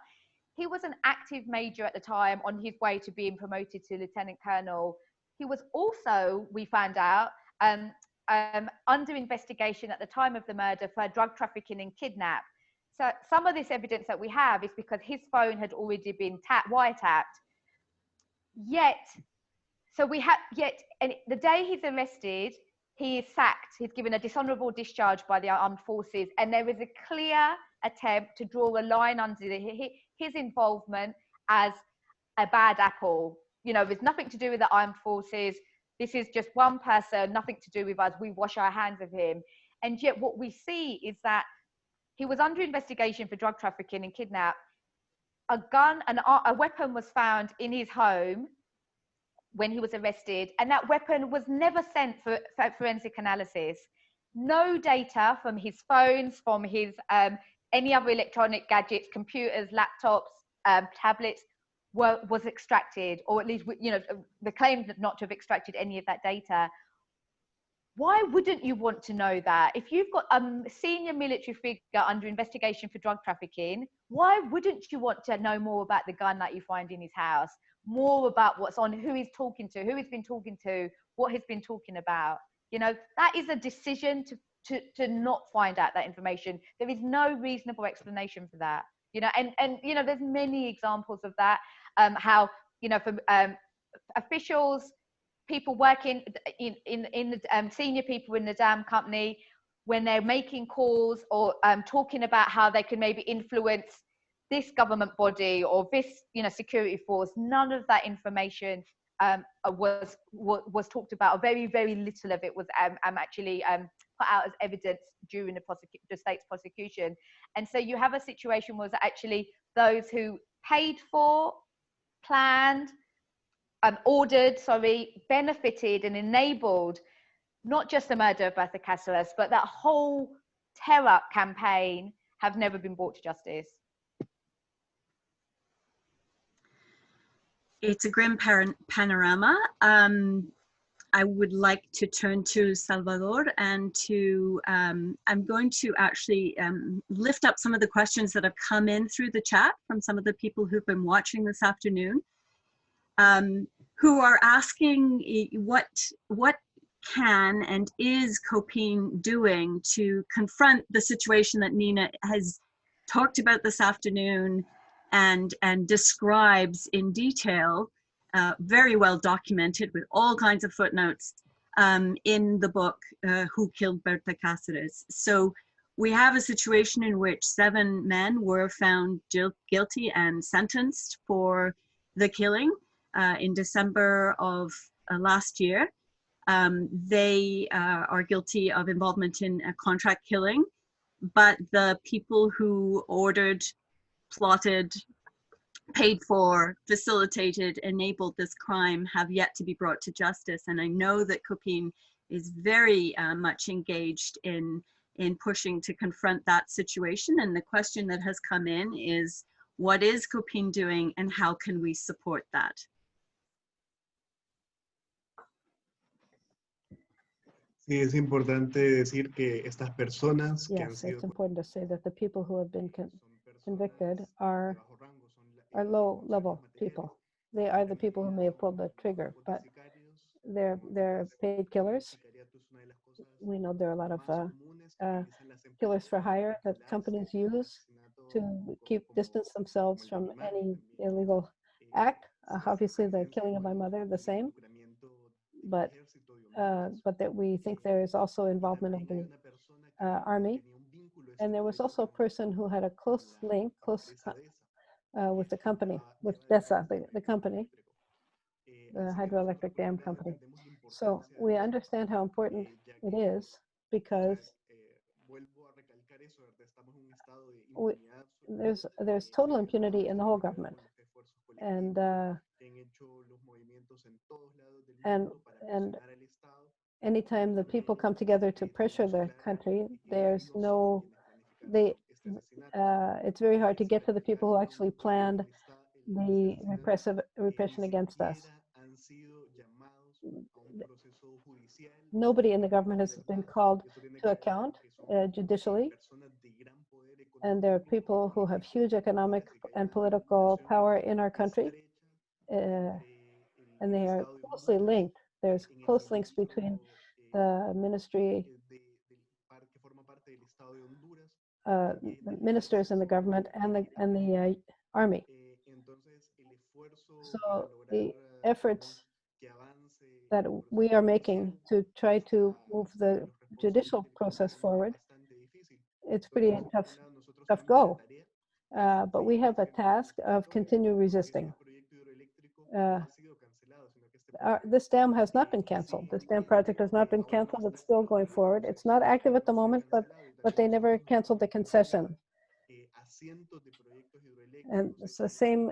He was an active major at the time, on his way to being promoted to lieutenant colonel. He was also, we found out, under investigation at the time of the murder for drug trafficking and kidnap. So some of this evidence that we have is because his phone had already been wiretapped. And the day he's arrested, he is sacked. He's given a dishonorable discharge by the armed forces, and there is a clear attempt to draw a line under his involvement as a bad apple. There's nothing to do with the armed forces. This is just one person, nothing to do with us. We wash our hands of him. And yet what we see is that he was under investigation for drug trafficking and kidnap. A gun and a weapon was found in his home when he was arrested, and that weapon was never sent for forensic analysis. No data from his phones, from his any other electronic gadgets, computers, laptops, tablets was extracted, or at least the claim not to have extracted any of that data. Why wouldn't you want to know that? If you've got a senior military figure under investigation for drug trafficking, why wouldn't you want to know more about the gun that you find in his house? More about what's on, who he's talking to, who he's been talking to, what he's been talking about. That is a decision to not find out that information. There is no reasonable explanation for that. And there's many examples of that. How from officials, people working in the senior people in the dam company, when they're making calls or talking about how they can maybe influence this government body or this security force, none of that information was talked about, or very, very little of it was actually put out as evidence during the state's prosecution. And so you have a situation where actually those who paid for, planned, ordered, benefited and enabled not just the murder of Berta Caceres, but that whole terror campaign have never been brought to justice. It's a grim panorama. I would like to turn to Salvador and to, I'm going to actually lift up some of the questions that have come in through the chat from some of the people who've been watching this afternoon, who are asking what can and is COPINH doing to confront the situation that Nina has talked about this afternoon and describes in detail, very well documented with all kinds of footnotes in the book, Who Killed Berta Caceres. So we have a situation in which 7 men were found guilty and sentenced for the killing in December of last year. They are guilty of involvement in a contract killing, but the people who ordered, plotted, paid for, facilitated, enabled this crime have yet to be brought to justice. And I know that COPINH is very much engaged in pushing to confront that situation. And the question that has come in is, what is COPINH doing and how can we support that? Sí, es importante decir que estas personas que han Yes, sido it's important to say that the people who have been convicted de are bajo rango, son low-level people. They are the people who may have pulled the trigger, but they're paid killers. We know there are a lot of killers for hire that companies use to distance themselves from any illegal act. Obviously, the killing of my mother, the same, but that we think there is also involvement of the army. And there was also a person who had a close link, with the company, with DESA, the company, the hydroelectric dam company. So we understand how important it is because there's total impunity in the whole government, and anytime the people come together to pressure the country, it's very hard to get to the people who actually planned the repression against us. Nobody in the government has been called to account judicially, and there are people who have huge economic and political power in our country, and they are closely linked. There's close links between the ministry, the ministers in the government and the army. So the efforts that we are making to try to move the judicial process forward, it's pretty tough go. But we have a task of continue resisting. This dam has not been canceled. This dam project has not been canceled. It's still going forward. It's not active at the moment, but they never canceled the concession. And it's the same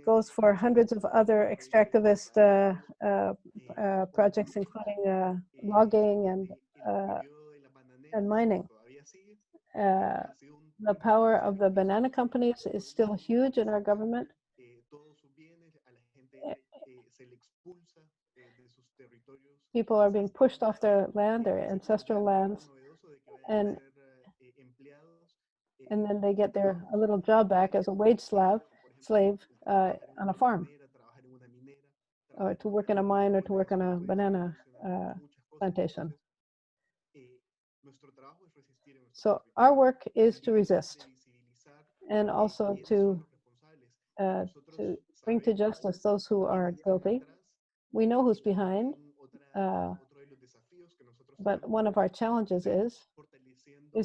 goes for hundreds of other extractivist projects, including logging and mining. The power of the banana companies is still huge in our government. People are being pushed off their land, their ancestral lands, and then they get a little job back as a wage slave on a farm, or to work in a mine, or to work on a banana plantation. So our work is to resist, and also to bring to justice those who are guilty. We know who's behind, but one of our challenges is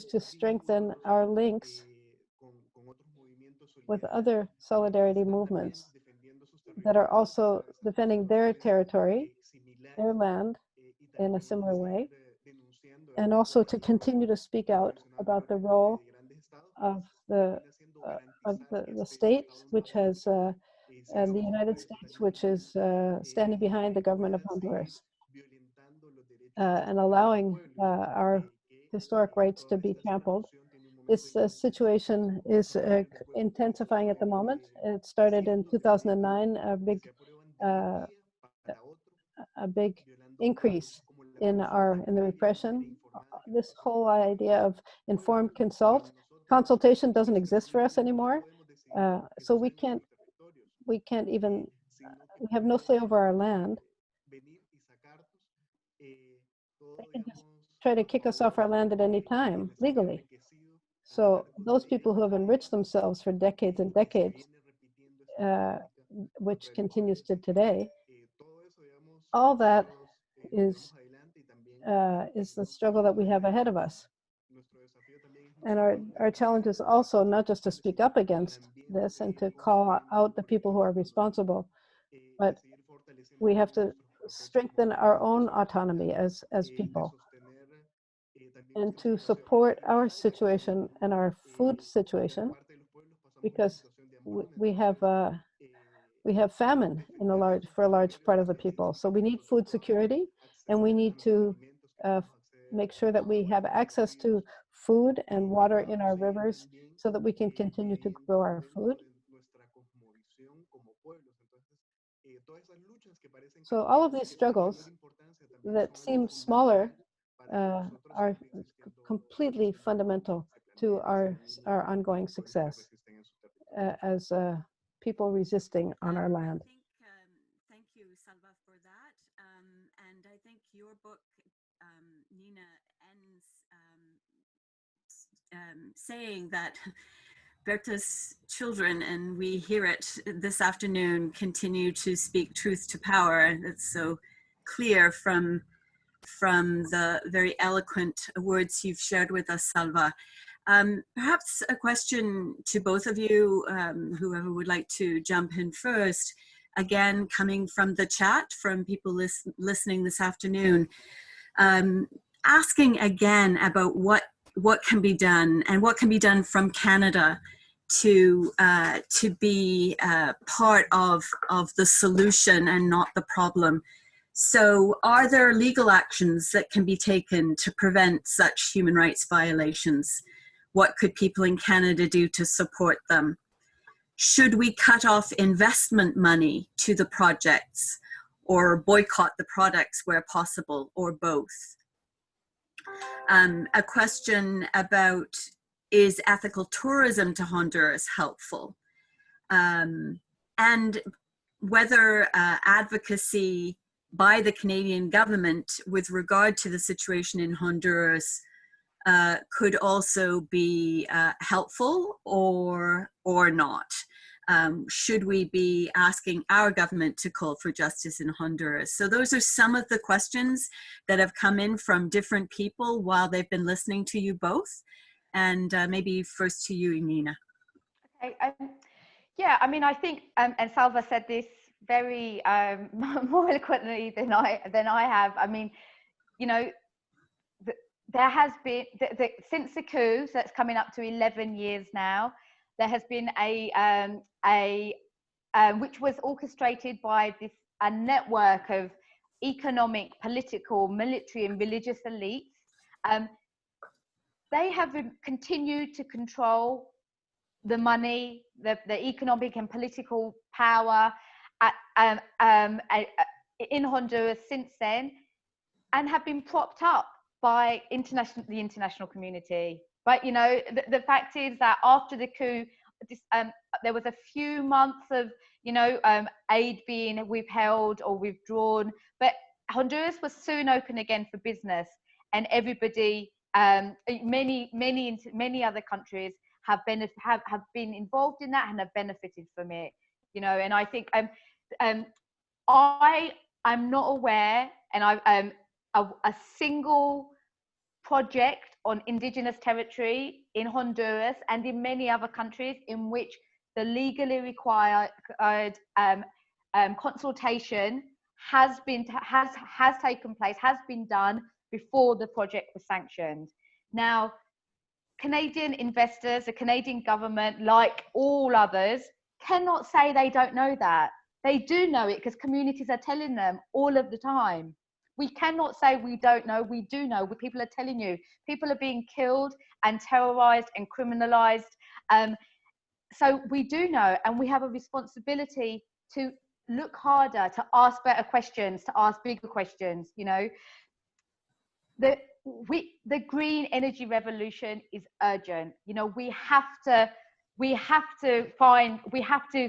to strengthen our links with other solidarity movements that are also defending their territory, their land, in a similar way, and also to continue to speak out about the role of the the state, which has, and the United States, which is standing behind the government of Honduras and allowing our historic rights to be trampled. This situation is intensifying at the moment. It started in 2009, uh, a big increase in the repression. This whole idea of informed consultation doesn't exist for us anymore. So we have no say over our land. They can just try to kick us off our land at any time, legally. So those people who have enriched themselves for decades and decades, which continues to today, all that is the struggle that we have ahead of us. And our challenge is also not just to speak up against this and to call out the people who are responsible, but we have to strengthen our own autonomy as people, and to support our situation and our food situation, because we have famine for a large part of the people. So we need food security, and we need to make sure that we have access to food and water in our rivers so that we can continue to grow our food. So all of these struggles that seem smaller are completely fundamental to our ongoing success as people resisting on our land. Thank you, Salva, for that. And I think your book, Nina, ends saying that Berta's children, and we hear it this afternoon, continue to speak truth to power. That's so clear from the very eloquent words you've shared with us, Salva. Perhaps a question to both of you, whoever would like to jump in first, again, coming from the chat, from people listening this afternoon, asking again about what can be done, and what can be done from Canada to be part of the solution and not the problem. So are there legal actions that can be taken to prevent such human rights violations? What could people in Canada do to support them? Should we cut off investment money to the projects, or boycott the products where possible, or both? A question about, is ethical tourism to Honduras helpful? And whether advocacy by the Canadian government with regard to the situation in Honduras could also be helpful or not. Should we be asking our government to call for justice in Honduras? So those are some of the questions that have come in from different people while they've been listening to you both. And maybe first to you, Nina. Okay. Yeah, I mean, I think, and Salva said this very more eloquently than I have. I mean, you know, there has been, since the coup, so that's coming up to 11 years now, there has been which was orchestrated by a network of economic, political, military, and religious elites. They have continued to control the money, the economic and political power in Honduras since then, and have been propped up by the international community. But you know, the fact is that after the coup, there was a few months of aid being withheld or withdrawn, but Honduras was soon open again for business, and everybody, many other countries have been involved in that and have benefited from it. You know, and I think I'm not aware, and a single project on indigenous territory in Honduras and in many other countries in which the legally required consultation has taken place, has been done before the project was sanctioned. Now, Canadian investors, the Canadian government, like all others, cannot say they don't know that. They do know it because communities are telling them all of the time. We cannot say we don't know. We do know. People are telling you. People are being killed and terrorized and criminalized. So we do know, and we have a responsibility to look harder, to ask better questions, to ask bigger questions. You know, the green energy revolution is urgent. You know, we have to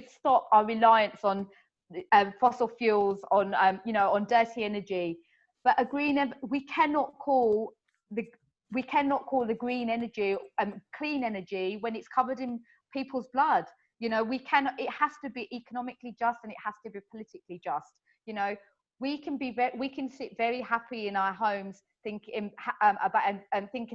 stop our reliance on fossil fuels, on you know, on dirty energy. But we cannot call the green energy clean energy when it's covered in people's blood. You know, we cannot. It has to be economically just, and it has to be politically just. You know, we can sit very happy in our homes thinking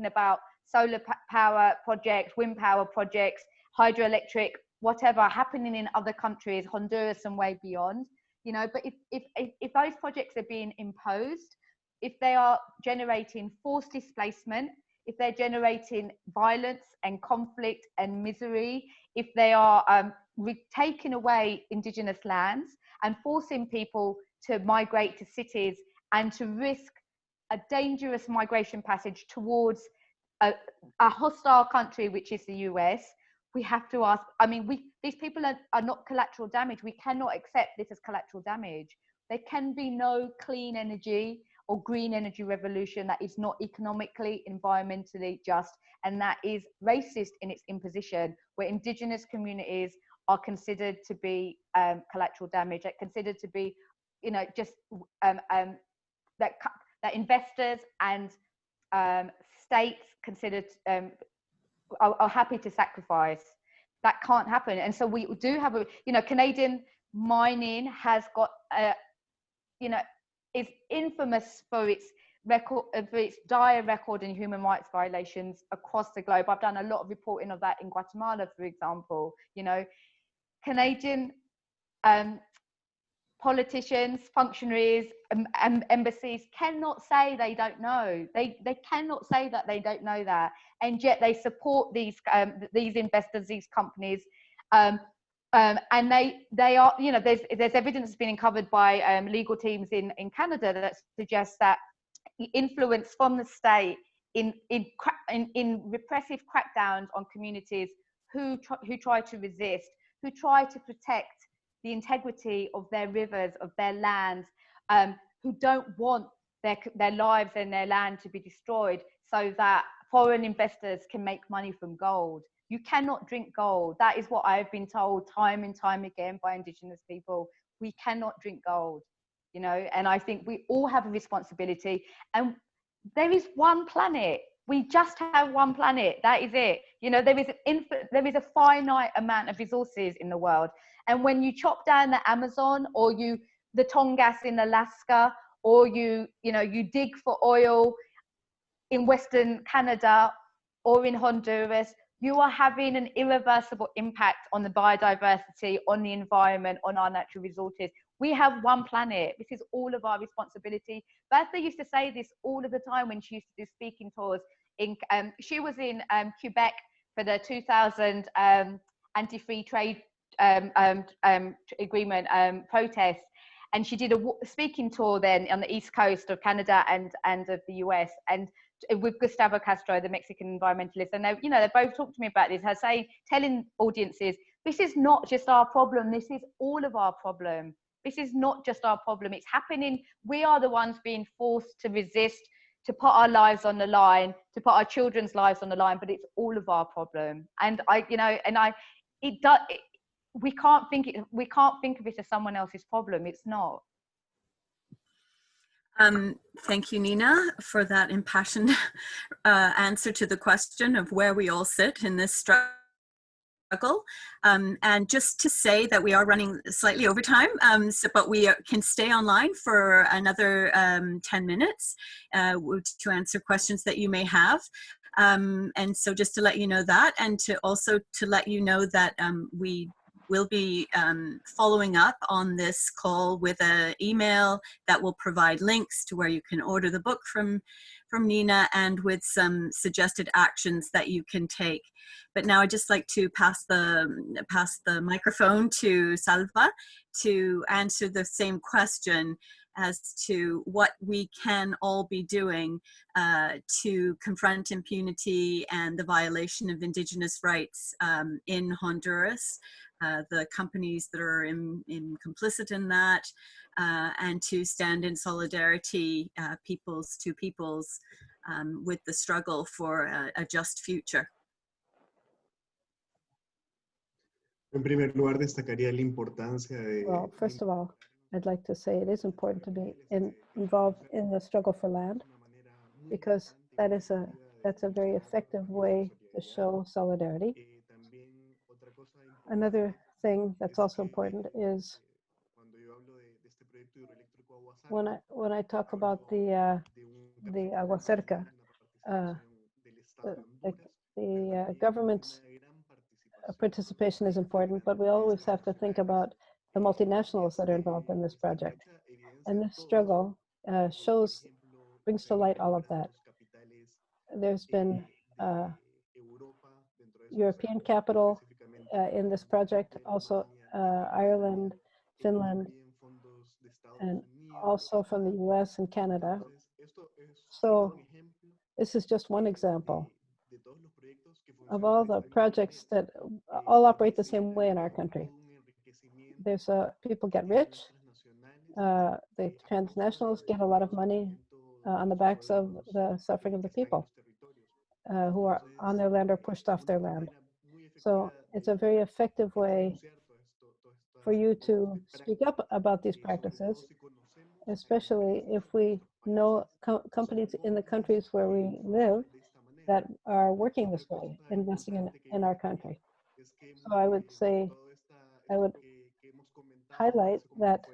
about solar power projects, wind power projects, hydroelectric, whatever happening in other countries, Honduras and way beyond. You know, but if those projects are being imposed, if they are generating forced displacement, if they're generating violence and conflict and misery, if they are taking away indigenous lands and forcing people to migrate to cities and to risk a dangerous migration passage towards a hostile country, which is the US, we have to ask, I mean, these people are not collateral damage. We cannot accept this as collateral damage. There can be no clean energy or green energy revolution that is not economically, environmentally just, and that is racist in its imposition, where indigenous communities are considered to be collateral damage, are considered to be, you know, just that investors and states considered are happy to sacrifice. That can't happen. And so we do have a, you know, Canadian mining has got you know, is infamous for its record, for its dire record in human rights violations across the globe. I've done a lot of reporting of that in Guatemala, for example. You know, Canadian politicians, functionaries, embassies cannot say they don't know. They cannot say that they don't know that, and yet they support these investors, these companies. And they are, you know, there's evidence being uncovered by legal teams in Canada that suggests that influence from the state in repressive crackdowns on communities who try to resist, who try to protect the integrity of their rivers, of their lands, who don't want their lives and their land to be destroyed so that foreign investors can make money from gold. You cannot drink gold. That is what I've been told time and time again by Indigenous people. We cannot drink gold, you know, and I think we all have a responsibility. And there is one planet. We just have one planet. That is it. You know, there is a finite amount of resources in the world. And when you chop down the Amazon, or the Tongass in Alaska, or you dig for oil in Western Canada or in Honduras, you are having an irreversible impact on the biodiversity, on the environment, on our natural resources. We have one planet. This is all of our responsibility. Berta used to say this all of the time when she used to do speaking tours. She was in Quebec for the 2000 anti-free trade agreement protests. And she did a speaking tour then on the East Coast of Canada and of the US, and with Gustavo Castro, the Mexican environmentalist. And they both talked to me about this. Her telling audiences, this is not just our problem. This is all of our problem. This is not just our problem. It's happening. We are the ones being forced to resist, to put our lives on the line, to put our children's lives on the line. But it's all of our problem. And we can't think of it as someone else's problem. It's not. Thank you, Nina, for that impassioned answer to the question of where we all sit in this struggle. And just to say that we are running slightly over time, but we can stay online for another 10 minutes to answer questions that you may have. And so just to let you know that, and to also to let you know that we we'll be following up on this call with an email that will provide links to where you can order the book from Nina, and with some suggested actions that you can take. But now I'd just like to pass the microphone to Salva to answer the same question as to what we can all be doing to confront impunity and the violation of indigenous rights in Honduras, the companies that are complicit in that, and to stand in solidarity, peoples to peoples, with the struggle for a just future. En primer lugar, destacaría la importancia de... Well, first of all, I'd like to say it is important to be involved in the struggle for land, because that's a very effective way to show solidarity. Another thing that's also important is when I talk about the agua cerca, the government's participation is important, but we always have to think about the multinationals that are involved in this project. And this struggle brings to light all of that. There's been European capital in this project, also Ireland, Finland, and also from the US and Canada. So this is just one example of all the projects that all operate the same way in our country. There's people get rich, the transnationals get a lot of money on the backs of the suffering of the people who are on their land or pushed off their land. So it's a very effective way for you to speak up about these practices, especially if we know companies in the countries where we live that are working this way, investing in our country. So I would say, I would highlight that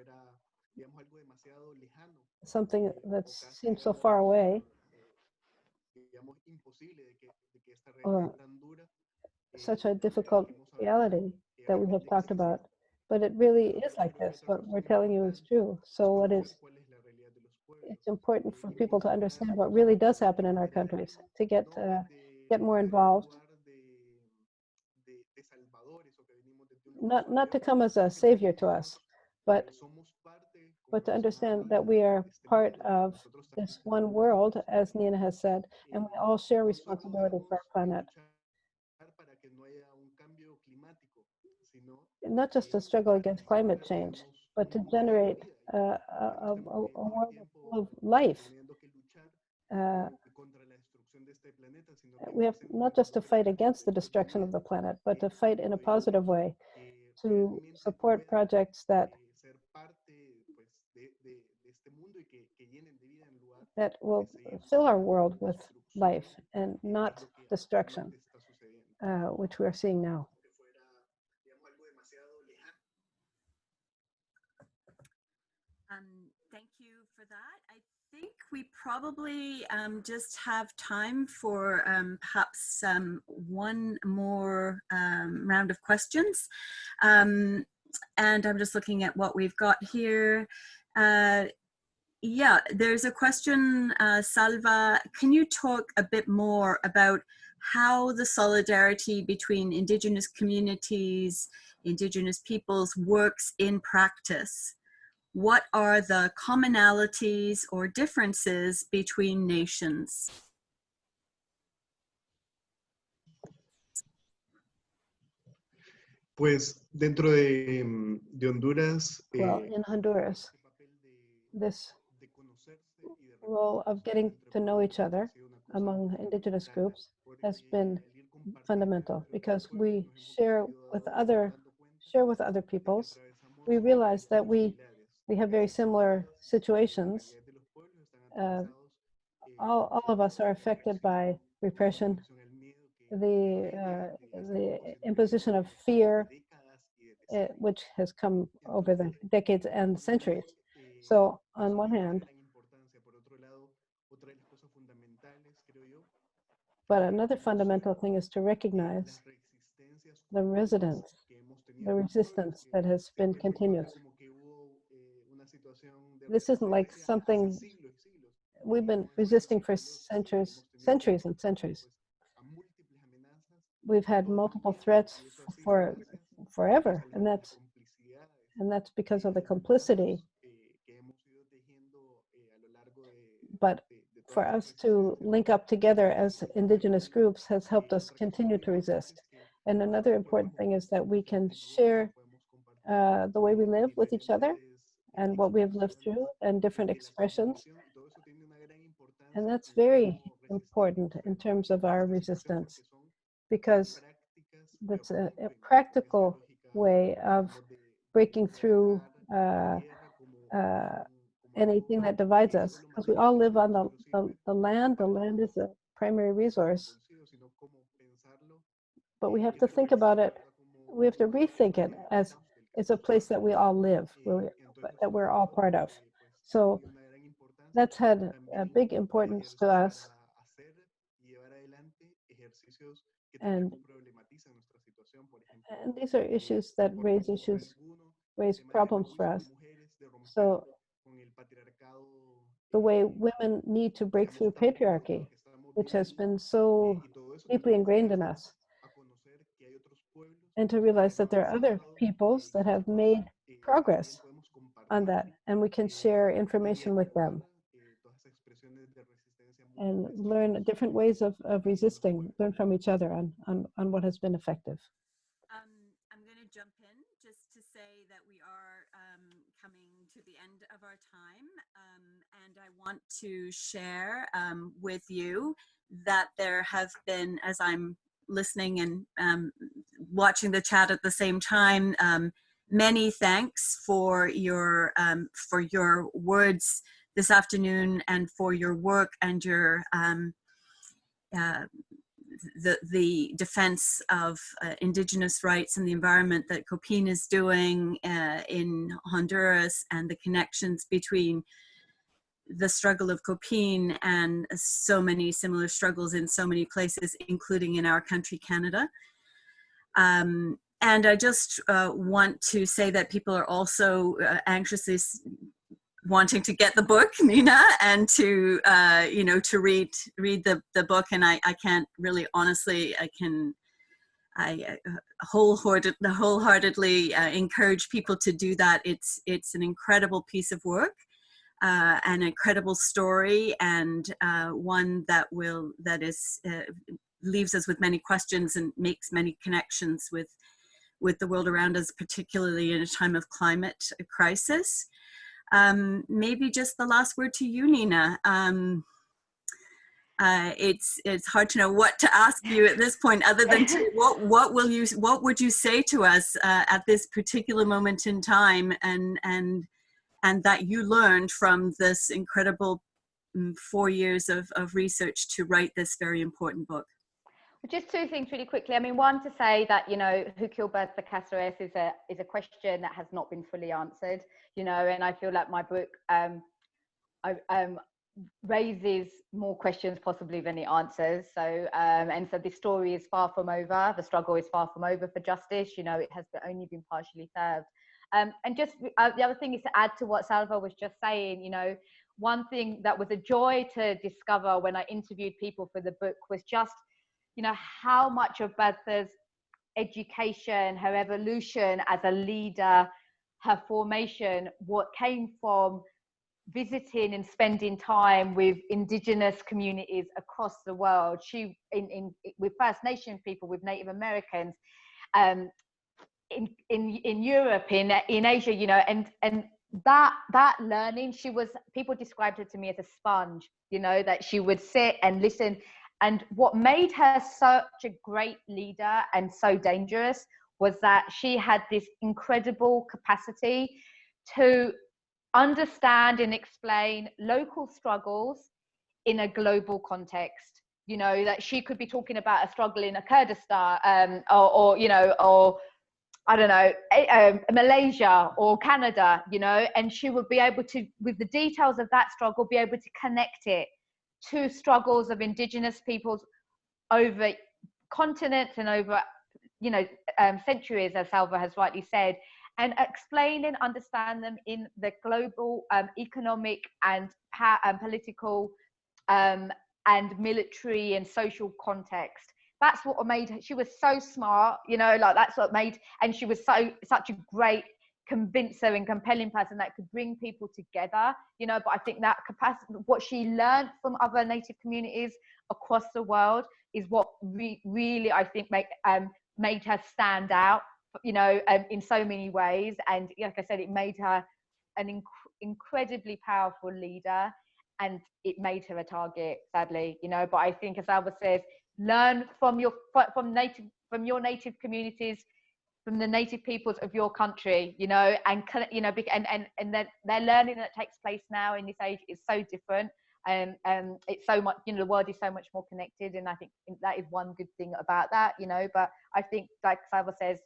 something that seems so far away, or such a difficult reality that we have talked about, but it really is like this. What we're telling you is true. So it's important for people to understand what really does happen in our countries, to get more involved, not to come as a savior to us, but to understand that we are part of this one world, as Nina has said, and we all share responsibility for our planet. Not just to struggle against climate change, but to generate a world full of life. We have not just to fight against the destruction of the planet, but to fight in a positive way, to support projects that will fill our world with life and not destruction, which we are seeing now. Thank you for that. I think we probably just have time for perhaps one more round of questions. And I'm just looking at what we've got here. Yeah, there's a question, Salva, can you talk a bit more about how the solidarity between Indigenous communities, Indigenous peoples works in practice? What are the commonalities or differences between nations? Pues dentro de Honduras, well, in Honduras, this role of getting to know each other among indigenous groups has been fundamental, because we share with other peoples. We realize that we have very similar situations. All of us are affected by repression, the imposition of fear, which has come over the decades and centuries. So on one hand, but another fundamental thing is to recognize the resilience the resistance that has been continuous. This isn't like something we've been resisting for centuries and centuries. We've had multiple threats for forever, and that's because of the complicity. But for us to link up together as indigenous groups has helped us continue to resist. And another important thing is that we can share the way we live with each other and what we have lived through and different expressions. And that's very important in terms of our resistance, because that's a practical way of breaking through anything that divides us, because we all live on the land. The land is a primary resource, but we have to think about it. We have to rethink it as it's a place that we all live, that we're all part of. So that's had a big importance to us. And these are issues that raise problems for us. So the way women need to break through patriarchy, which has been so deeply ingrained in us, and to realize that there are other peoples that have made progress on that, and we can share information with them and learn different ways of resisting, learn from each other on what has been effective. I'm going to jump in just to say that we are coming to the end of our time, and I want to share with you that there have been, as I'm listening and watching the chat at the same time, many thanks for your words this afternoon and for your work and your the defense of indigenous rights and the environment that COPIN is doing in Honduras, and the connections between the struggle of COPIN and so many similar struggles in so many places, including in our country, Canada. And I just want to say that people are also anxiously wanting to get the book, Nina, and to to read the book. And I can't really honestly, I wholeheartedly encourage people to do that. It's an incredible piece of work, an incredible story, and one that leaves us with many questions and makes many connections with the world around us, particularly in a time of climate crisis. Maybe just the last word to you, Nina. It's hard to know what to ask you at this point, other than what would you say to us at this particular moment in time, and that you learned from this incredible 4 years of research to write this very important book. Just two things really quickly. I mean, one, to say that, who killed Berta Caceres is a question that has not been fully answered, and I feel like my book raises more questions possibly than it answers. So, and so this story is far from over. The struggle is far from over for justice. It has only been partially served. And just the other thing is to add to what Salva was just saying, one thing that was a joy to discover when I interviewed people for the book was just, how much of Berta's education, her evolution as a leader, her formation, what came from visiting and spending time with indigenous communities across the world. She, with First Nation people, with Native Americans, in Europe, in Asia, and that learning, people described her to me as a sponge, that she would sit and listen. And what made her such a great leader and so dangerous was that she had this incredible capacity to understand and explain local struggles in a global context. That she could be talking about a struggle in Kurdistan, or I don't know, Malaysia or Canada, and she would be able to, with the details of that struggle, be able to connect it to struggles of indigenous peoples over continents and over you know, centuries, as Salva has rightly said, and explain and understand them in the global economic and political and military and social context. That's what made her, she was so smart, you know, like that's what made, and she was such a great convincer and compelling person that could bring people together, you know. But I think that capacity, what she learned from other Native communities across the world, is what really I think made her stand out, you know, in so many ways. And like I said, it made her an incredibly powerful leader, and it made her a target, sadly, you know. But I think, as Alba says, learn from your native communities, from the native peoples of your country, you know, and you know, and their learning that takes place now in this age is so different. It's so much, you know, the world is so much more connected, and I think that is one good thing about that, you know. But I think, like Salva says,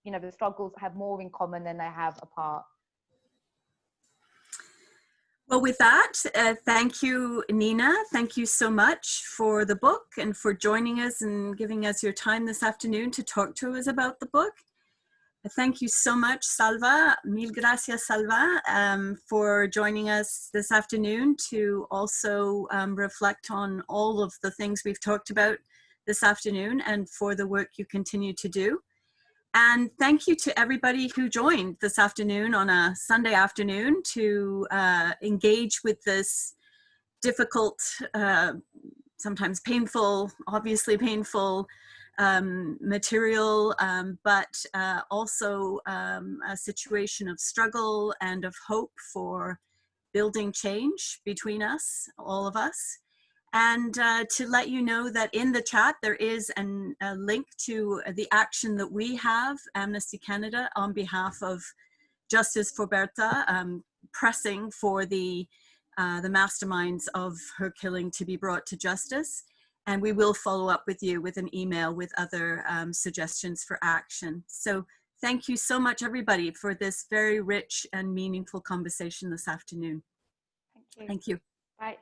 you know, the struggles have more in common than they have apart. Well, with that, thank you, Nina. Thank you so much for the book and for joining us and giving us your time this afternoon to talk to us about the book. Thank you so much, Salva. Mil gracias, Salva, for joining us this afternoon to also reflect on all of the things we've talked about this afternoon, and for the work you continue to do. And thank you to everybody who joined this afternoon on a Sunday afternoon to engage with this difficult, sometimes painful, obviously painful material, but also a situation of struggle and of hope for building change between us, all of us. And to let you know that in the chat there is a link to the action that we have, Amnesty Canada, on behalf of Justice for Berta, pressing for the masterminds of her killing to be brought to justice. And we will follow up with you with an email with other suggestions for action. So thank you so much, everybody, for this very rich and meaningful conversation this afternoon. Thank you. Thank you. Bye.